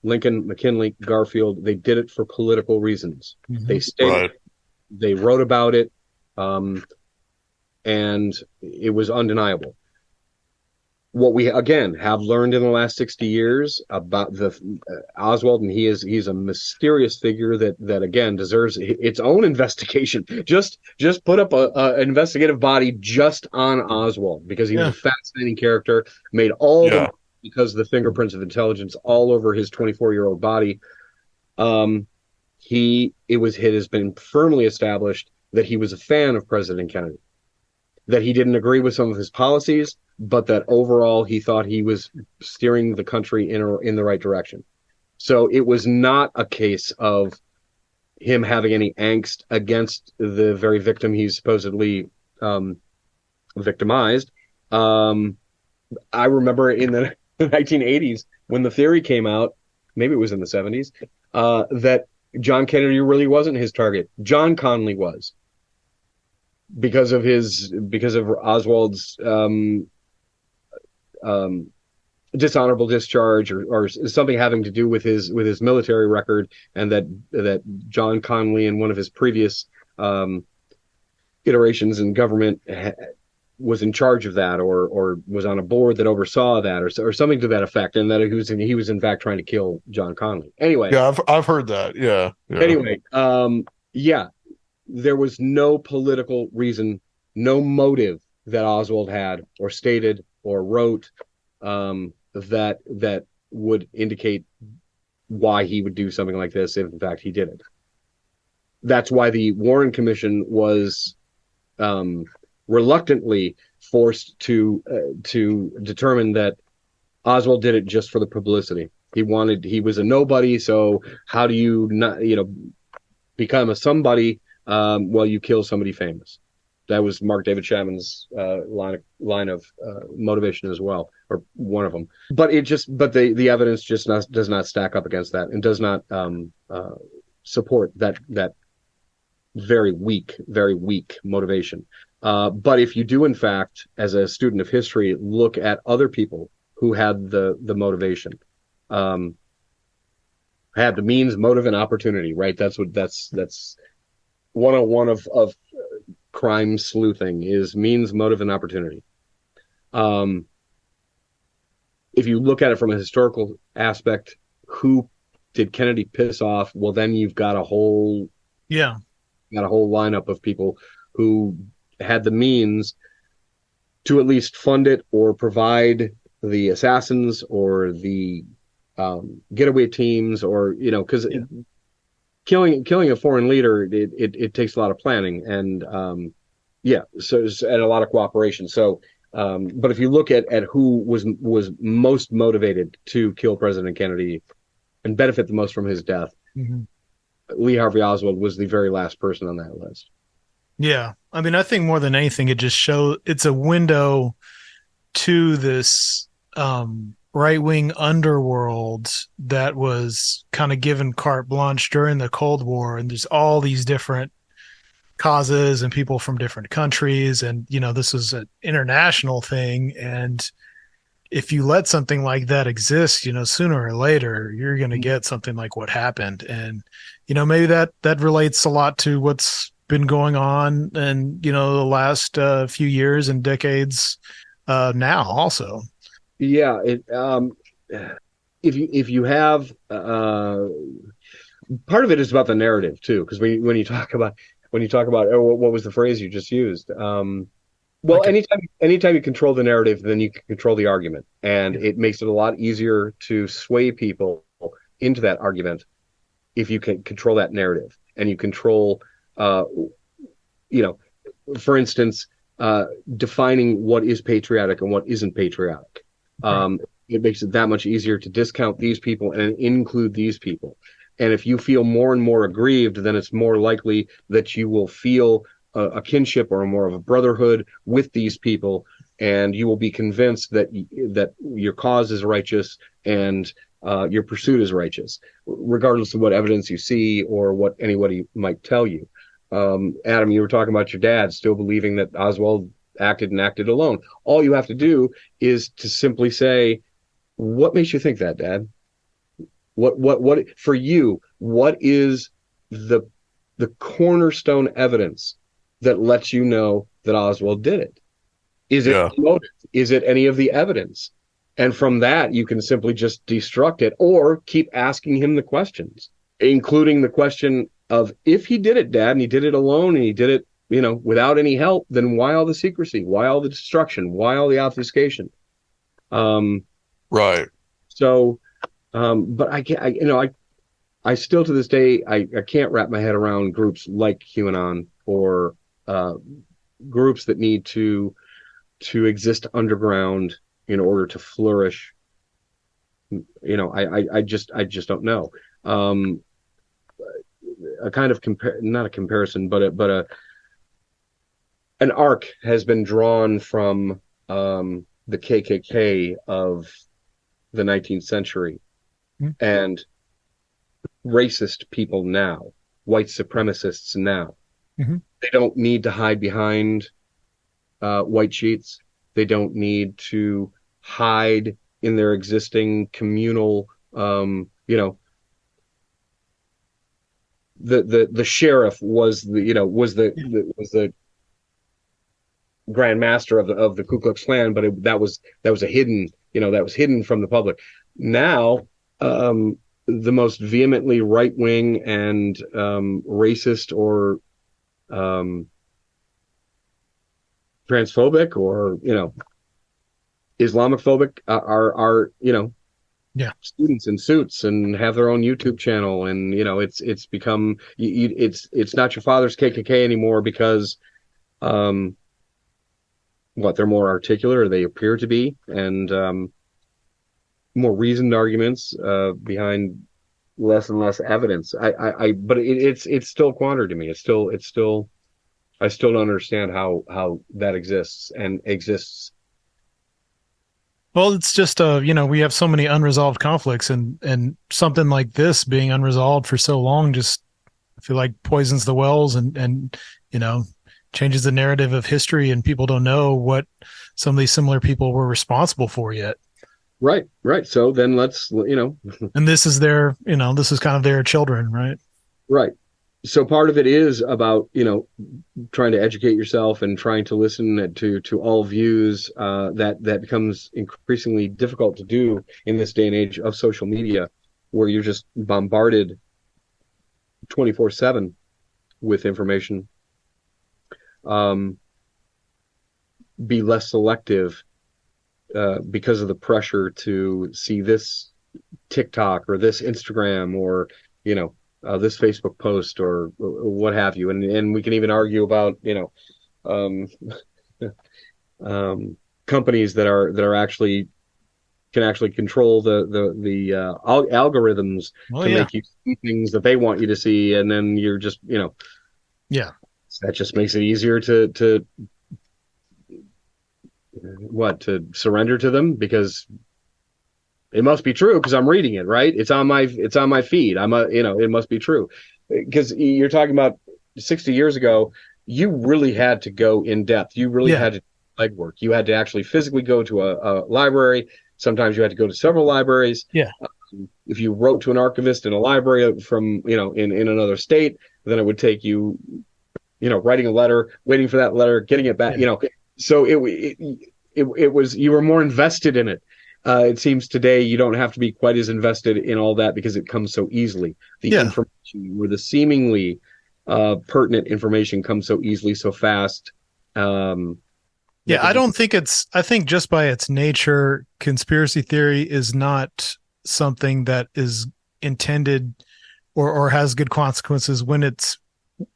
Lincoln, McKinley, Garfield, they did it for political reasons. Mm-hmm. They stated, they wrote about it, and it was undeniable. What we again have learned in the last 60 years about the Oswald, and he's a mysterious figure that again deserves its own investigation. Just put up an investigative body just on Oswald, because he was a fascinating character, made all the because of the fingerprints of intelligence all over his 24-year-old body. It has been firmly established that he was a fan of President Kennedy, that he didn't agree with some of his policies, but that overall he thought he was steering the country in the right direction. So it was not a case of him having any angst against the very victim he's supposedly victimized. I remember in the 1980s when the theory came out, maybe it was in the 70s, that John Kennedy really wasn't his target. John Connally was, because of Oswald's dishonorable discharge or something having to do with his military record, and that John Connally in one of his previous iterations in government was in charge of that, or was on a board that oversaw that, or something to that effect, and that he was in fact trying to kill John Connally. Anyway, yeah, I've heard that. Yeah. Anyway, yeah, there was no political reason, no motive that Oswald had, or stated, or wrote, that would indicate why he would do something like this if in fact he did it. That's why the Warren Commission was reluctantly forced to determine that Oswald did it just for the publicity. He was a nobody, so how do you not, become a somebody? Well, you kill somebody famous. That was Mark David Chapman's line of motivation as well, or one of them. But the evidence just does not stack up against that, and does not support that very weak motivation. But if you do, in fact, as a student of history, look at other people who had the motivation, had the means, motive, and opportunity, right? That's 101 of crime sleuthing, is means, motive, and opportunity. If you look at it from a historical aspect, who did Kennedy piss off? Well, then you've got a whole lineup of people who had the means to at least fund it, or provide the assassins, or the getaway teams, or because killing a foreign leader, it takes a lot of planning, and and a lot of cooperation. So, but if you look at who was most motivated to kill President Kennedy and benefit the most from his death, Lee Harvey Oswald was the very last person on that list. Yeah. I mean, I think more than anything, it just it's a window to this right-wing underworld that was kind of given carte blanche during the Cold War. And there's all these different causes and people from different countries. And, this is an international thing. And if you let something like that exist, sooner or later, you're going to get something like what happened. And, maybe that relates a lot to what's been going on in, the last few years and decades now also. Yeah. If you have, part of it is about the narrative too. Because when you talk about, what was the phrase you just used? Well, anytime you control the narrative, then you can control the argument, and it makes it a lot easier to sway people into that argument if you can control that narrative, and you control, for instance, defining what is patriotic and what isn't patriotic. It makes it that much easier to discount these people and include these people. And if you feel more and more aggrieved, then it's more likely that you will feel a kinship or more of a brotherhood with these people, and you will be convinced that your cause is righteous and your pursuit is righteous, regardless of what evidence you see or what anybody might tell you. Adam, you were talking about your dad still believing that Oswald acted alone. All you have to do is to simply say, what makes you think that, Dad? What for you, what is the cornerstone evidence that lets you know that Oswald did it? Is it motive? Is it any of the evidence? And from that, you can simply just destruct it, or keep asking him the questions, including the question of, if he did it, Dad, and he did it alone, and he did it, without any help, then why all the secrecy? Why all the destruction? Why all the obfuscation? Right. So, but I can't, I still to this day, I can't wrap my head around groups like QAnon, or groups that need to exist underground in order to flourish. I just don't know. A kind of not a comparison, but an arc has been drawn from the KKK of the 19th century, and racist people now, white supremacists now. Mm-hmm. They don't need to hide behind white sheets. They don't need to hide in their existing communal, the sheriff was the Grand Master of the Ku Klux Klan, but that was a hidden, that was hidden from the public. Now, the most vehemently right wing and racist or transphobic or Islamophobic are students in suits and have their own YouTube channel, and it's become it's not your father's KKK anymore because they're more articulate, or they appear to be, and more reasoned arguments behind less and less evidence. But it's still quandary to me. It's still I still don't understand how that exists. Well, it's just we have so many unresolved conflicts, and something like this being unresolved for so long just, I feel like, poisons the wells and changes the narrative of history, and people don't know what some of these similar people were responsible for yet. Right. So then let's, and this is this is kind of their children, right? Right. So part of it is about, trying to educate yourself and trying to listen to all views. That becomes increasingly difficult to do in this day and age of social media, where you're just bombarded 24/7 with information. Be less selective because of the pressure to see this TikTok or this Instagram or this Facebook post or what have you, and we can even argue about companies that are actually can actually control the algorithms to make you see things that they want you to see, and then you're just that just makes it easier to surrender to them, because it must be true because I'm reading it, right? It's on my feed. It must be true, because you're talking about 60 years ago. You really had to go in depth. You really had to do legwork. You had to actually physically go to a library. Sometimes you had to go to several libraries. Yeah. If you wrote to an archivist in a library from in another state, then it would take you, writing a letter, waiting for that letter, getting it back. So it was, you were more invested in it. It seems today you don't have to be quite as invested in all that because it comes so easily. The information, or the seemingly pertinent information, comes so easily, so fast. I think just by its nature, conspiracy theory is not something that is intended or has good consequences when it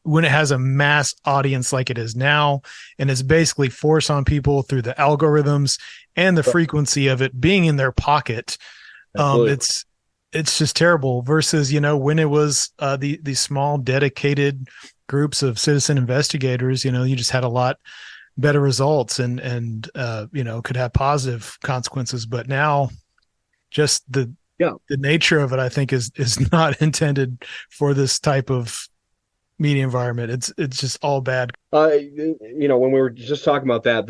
has a mass audience like it is now, and it's basically forced on people through the algorithms and the frequency of it being in their pocket. It's just terrible versus, when it was these small dedicated groups of citizen investigators, you just had a lot better results and could have positive consequences. But now just the nature of it, I think, is not intended for this type of media environment. It's just all bad. When we were just talking about that,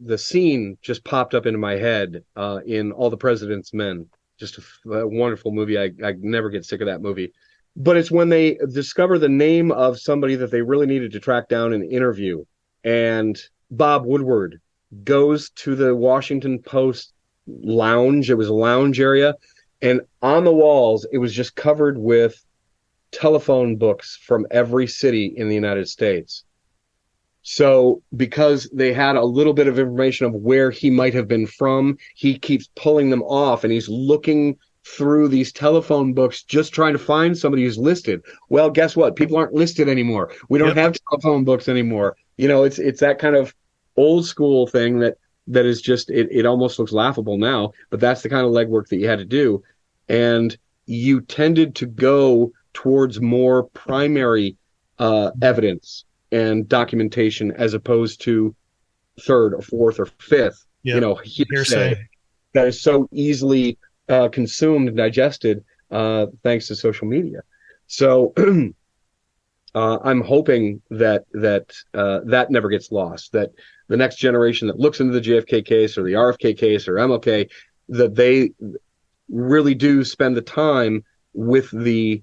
the scene just popped up into my head in All the President's Men. Just a wonderful movie. I never get sick of that movie. But it's when they discover the name of somebody that they really needed to track down and interview. And Bob Woodward goes to the Washington Post lounge. It was a lounge area. And on the walls, it was just covered with telephone books from every city in the United States. So because they had a little bit of information of where he might have been from, he keeps pulling them off, and he's looking through these telephone books just trying to find somebody who's listed. Well, guess what? People aren't listed anymore. We don't have telephone books anymore. It's that kind of old school thing that is just, it almost looks laughable now, but that's the kind of legwork that you had to do. And you tended to go towards more primary evidence and documentation as opposed to third or fourth or fifth, hearsay that is so easily consumed and digested thanks to social media. So I'm hoping that never gets lost, that the next generation that looks into the JFK case or the RFK case or MLK, that they really do spend the time with the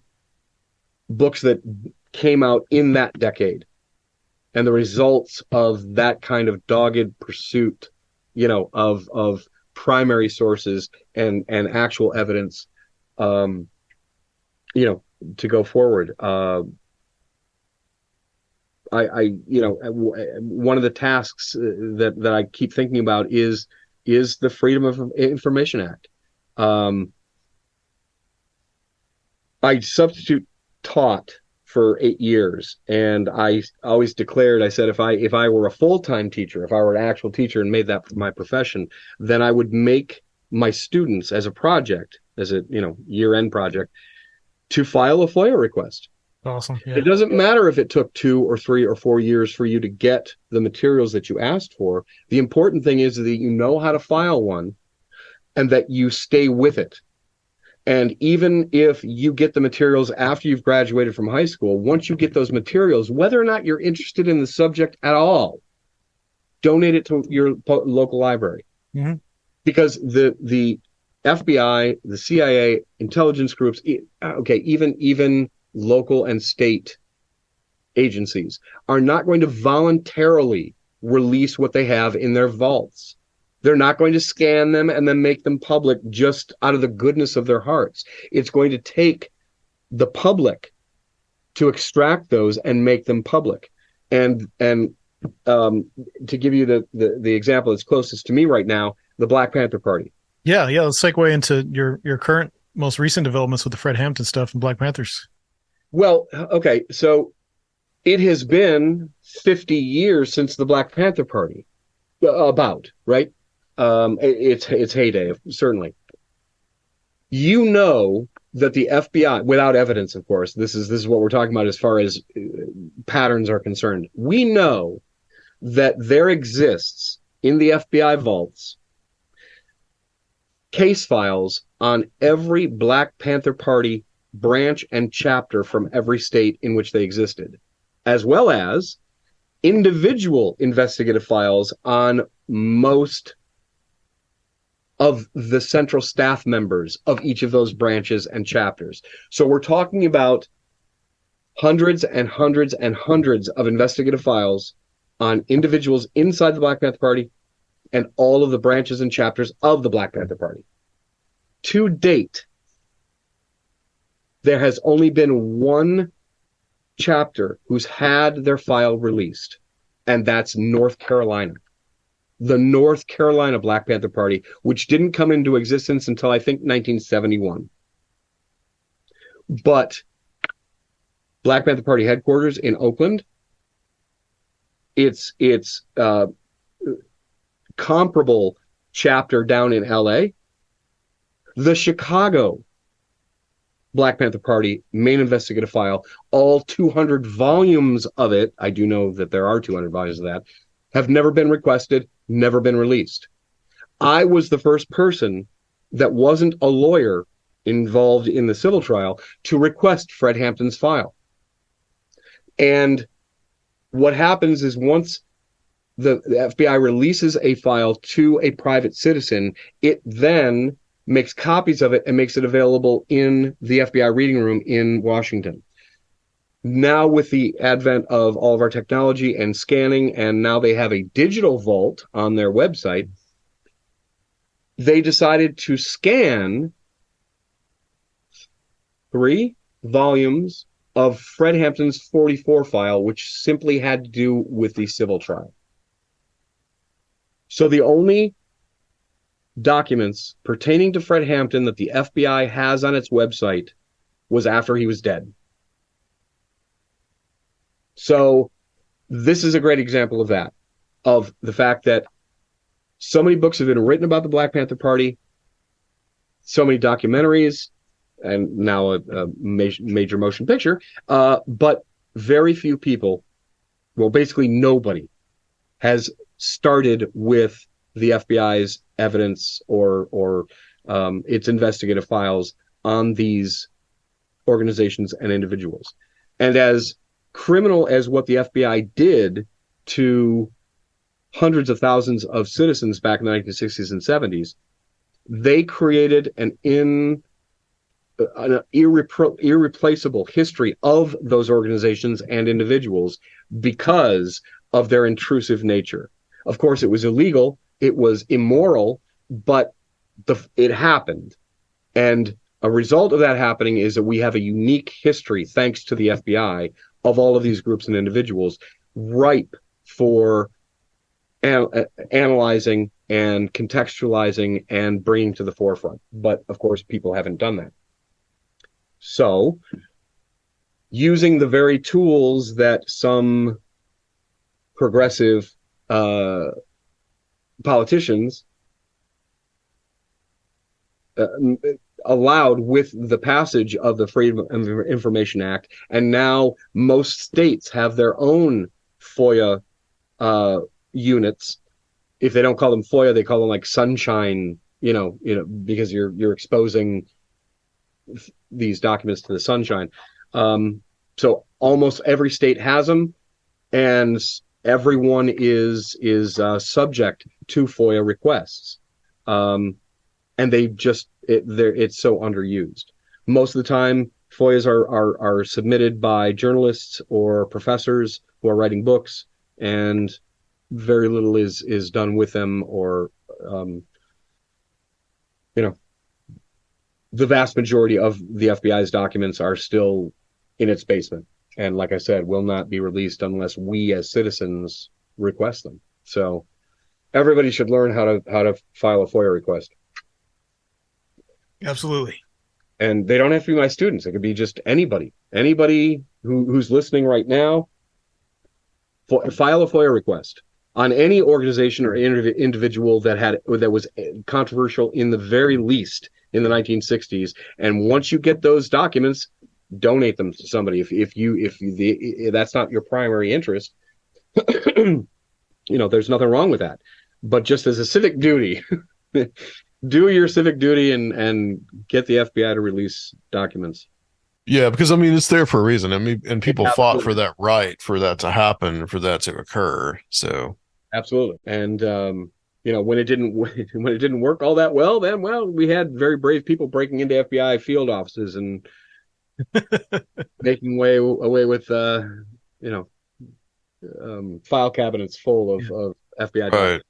books that came out in that decade and the results of that kind of dogged pursuit, of primary sources and actual evidence, to go forward. One of the tasks that I keep thinking about is the Freedom of Information Act. I substitute taught for 8 years, and I always declared, I said, if I were a full-time teacher, if I were an actual teacher and made that my profession, then I would make my students as a project, as a year-end project, to file a FOIA request. Awesome. Yeah. It doesn't matter if it took 2 or 3 or 4 years for you to get the materials that you asked for. The important thing is that you know how to file one and that you stay with it. And even if you get the materials after you've graduated from high school, once you get those materials, whether or not you're interested in the subject at all, donate it to your local library. Mm-hmm. Because the FBI, the CIA, intelligence groups, even local and state agencies are not going to voluntarily release what they have in their vaults. They're not going to scan them and then make them public just out of the goodness of their hearts. It's going to take the public to extract those and make them public. And to give you the example that's closest to me right now, the Black Panther Party. Yeah. Let's segue into your current, most recent developments with the Fred Hampton stuff and Black Panthers. Well, okay, so it has been 50 years since the Black Panther Party, right? Its heyday, certainly. You know that the FBI, without evidence, of course, this is what we're talking about as far as patterns are concerned. We know that there exists in the FBI vaults case files on every Black Panther Party branch and chapter from every state in which they existed, as well as individual investigative files on most of the central staff members of each of those branches and chapters. So we're talking about hundreds and hundreds and hundreds of investigative files on individuals inside the Black Panther Party and all of the branches and chapters of the Black Panther Party. To date, there has only been one chapter who's had their file released, and that's North Carolina. The North Carolina Black Panther Party, which didn't come into existence until, I think, 1971. But Black Panther Party headquarters in Oakland, its comparable chapter down in LA, the Chicago Black Panther Party main investigative file, all 200 volumes of it, I do know that there are 200 volumes of that, have never been requested, never been released. I was the first person that wasn't a lawyer involved in the civil trial to request Fred Hampton's file. And what happens is once the FBI releases a file to a private citizen, it then makes copies of it and makes it available in the FBI reading room in Washington. Now, with the advent of all of our technology and scanning, and now they have a digital vault on their website, they decided to scan 3 volumes of Fred Hampton's 44 file, which simply had to do with the civil trial. So the only documents pertaining to Fred Hampton that the FBI has on its website was after he was dead. So this is a great example of that, of the fact that so many books have been written about the Black Panther Party, so many documentaries, and now a major motion picture, but very few people, well, basically nobody, has started with the FBI's evidence or its investigative files on these organizations and individuals. And as criminal as what the FBI did to hundreds of thousands of citizens back in the 1960s and 70s, they created an irreplaceable history of those organizations and individuals because of their intrusive nature. Of course, it was illegal, it was immoral, but it happened. And a result of that happening is that we have a unique history, thanks to the FBI, of all of these groups and individuals, ripe for analyzing and contextualizing and bringing to the forefront. But of course, people haven't done that. So, using the very tools that some progressive politicians allowed with the passage of the Freedom of Information Act, and now most states have their own FOIA units. If they don't call them FOIA, they call them like sunshine, because you're exposing these documents to the sunshine. So almost every state has them, and everyone is subject to FOIA requests. And it's so underused. Most of the time, FOIAs are submitted by journalists or professors who are writing books, and very little is done with them, or the vast majority of the FBI's documents are still in its basement, and like I said, will not be released unless we as citizens request them. So everybody should learn how to file a FOIA request. Absolutely. And they don't have to be my students. It could be just anybody who's listening right now. File a FOIA request on any organization or individual that was controversial in the very least in the 1960s. And once you get those documents, donate them to somebody. If that's not your primary interest, there's nothing wrong with that. But just as a civic duty, do your civic duty and get the FBI to release documents. Yeah, because it's there for a reason. And people fought for that right, for that to happen, for that to occur. So absolutely. And when it didn't work all that well, then we had very brave people breaking into FBI field offices and making away with file cabinets full of FBI documents. Right.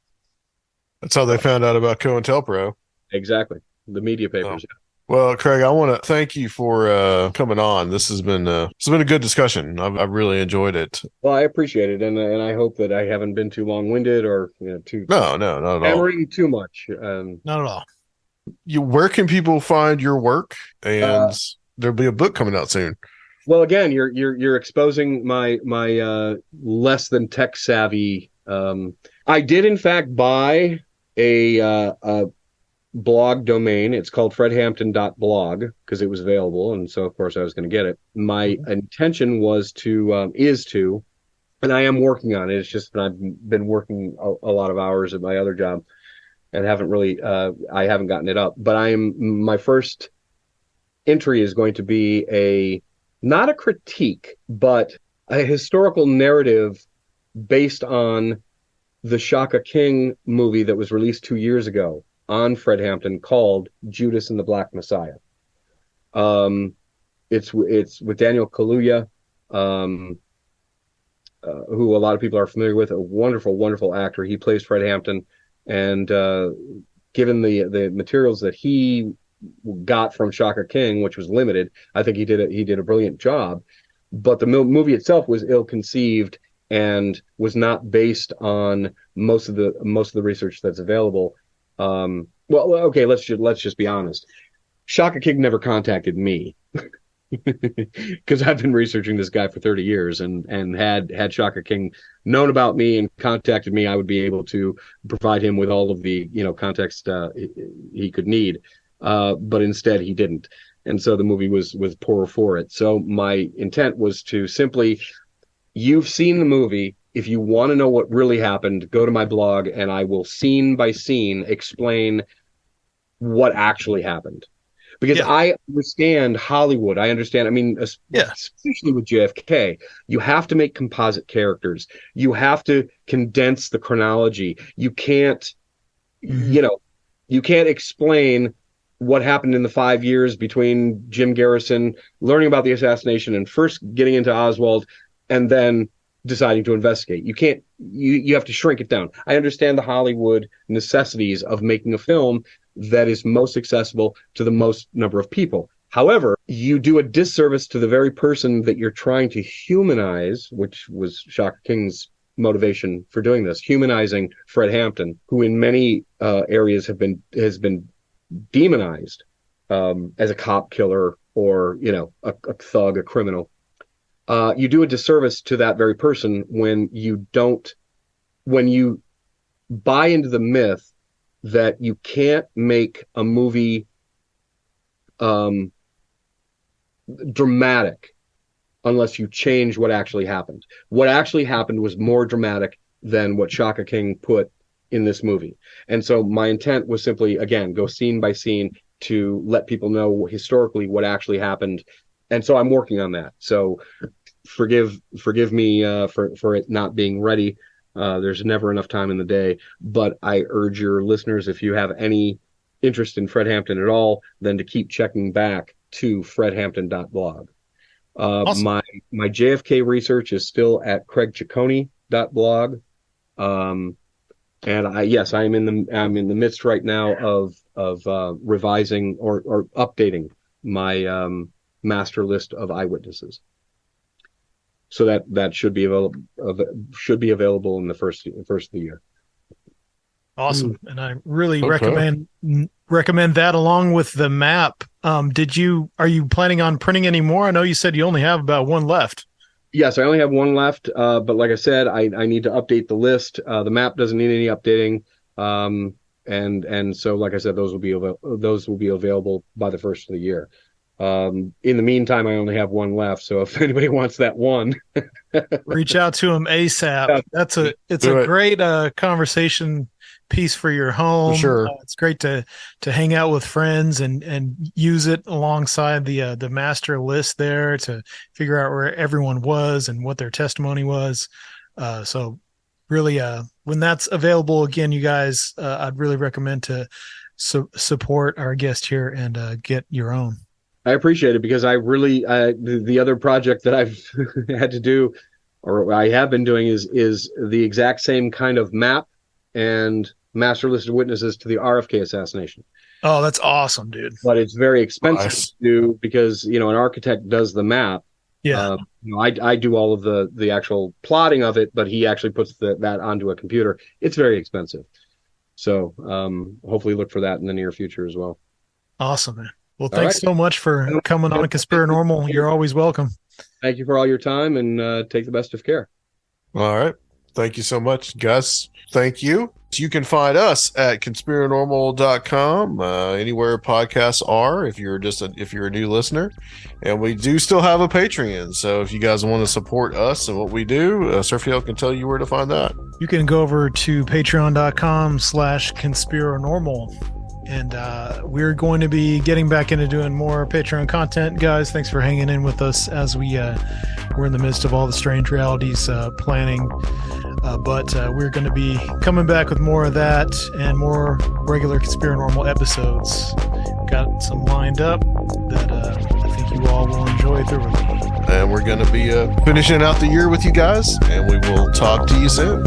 That's how they found out about COINTELPRO. Exactly. The media papers. Oh. Well, Craig, I want to thank you for coming on. This has been a good discussion. I've really enjoyed it. Well, I appreciate it, and I hope that I haven't been too long-winded or too not at all. Hammering too much. Not at all. Where can people find your work? And there'll be a book coming out soon. Well, again, you're exposing my less than tech savvy. I did in fact buy a blog domain. It's called fredhampton.blog because it was available, and so of course I was going to get it. My intention was to and I am working on it. It's just that I've been working a lot of hours at my other job and haven't really I haven't gotten it up. But my first entry is going to be not a critique, but a historical narrative based on the Shaka King movie that was released 2 years ago on Fred Hampton called Judas and the Black Messiah. It's with Daniel Kaluuya, who a lot of people are familiar with, a wonderful, wonderful actor. He plays Fred Hampton, and given the materials that he got from Shaka King, which was limited, I think he did a brilliant job. But the movie itself was ill-conceived and was not based on most of the research that's available. Well, okay, let's just be honest. Shaka King never contacted me because I've been researching this guy for 30 years, and had Shaka King known about me and contacted me, I would be able to provide him with all of the context he could need. But instead, he didn't, and so the movie was poorer for it. So my intent was to simply, you've seen the movie. If you want to know what really happened, go to my blog, and I will scene by scene explain what actually happened. because I understand Hollywood. I understand. I mean, especially with JFK, you have to make composite characters. You have to condense the chronology. You can't, you can't explain what happened in the 5 years between Jim Garrison learning about the assassination and first getting into Oswald and then deciding to investigate. You can't, you have to shrink it down. I understand the Hollywood necessities of making a film that is most accessible to the most number of people. However, you do a disservice to the very person that you're trying to humanize, which was Shaka King's motivation for doing this, humanizing Fred Hampton, who in many areas has been demonized as a cop killer or, a thug, a criminal. You do a disservice to that very person when you buy into the myth that you can't make a movie dramatic unless you change what actually happened. What actually happened was more dramatic than what Shaka King put in this movie. And so my intent was simply, again, go scene by scene to let people know historically what actually happened. And so I'm working on that. So forgive me for it not being ready. There's never enough time in the day, but I urge your listeners, if you have any interest in Fred Hampton at all, then to keep checking back to fredhampton.blog. Awesome. My JFK research is still at craigciccone.blog. And I'm in the midst right now of revising or updating my master list of eyewitnesses. So that should be available in the first of the year. Awesome, and I really recommend that along with the map. Are you planning on printing any more? I know you said you only have about one left. Yes, I only have one left, but like I said, I need to update the list. The map doesn't need any updating, and so like I said, those will be available by the first of the year. In the meantime, I only have one left, so if anybody wants that one, reach out to him ASAP. It's a great conversation piece for your home. For sure. It's great to hang out with friends and use it alongside the master list there to figure out where everyone was and what their testimony was. So really, when that's available again, you guys, I'd really recommend to support our guest here and get your own. I appreciate it because I really, the other project that I've had to do, or I have been doing, is the exact same kind of map and master list of witnesses to the RFK assassination. Oh, that's awesome, dude. But it's very expensive to do because, an architect does the map. Yeah. I do all of the actual plotting of it, but he actually puts that onto a computer. It's very expensive. So hopefully look for that in the near future as well. Awesome, man. Well, thanks so much for coming on Conspirinormal. You're always welcome. Thank you for all your time, and take the best of care. All right. Thank you so much, Gus. Thank you. You can find us at conspirinormal.com, anywhere podcasts are, if you're a new listener. And we do still have a Patreon. So if you guys want to support us and what we do, Sergio can tell you where to find that. You can go over to patreon.com/conspirinormal. And we're going to be getting back into doing more Patreon content. Guys, thanks for hanging in with us as we're in the midst of all the strange realities planning. But we're going to be coming back with more of that and more regular Conspirinormal episodes. Got some lined up that I think you all will enjoy thoroughly. And we're going to be finishing out the year with you guys, and we will talk to you soon.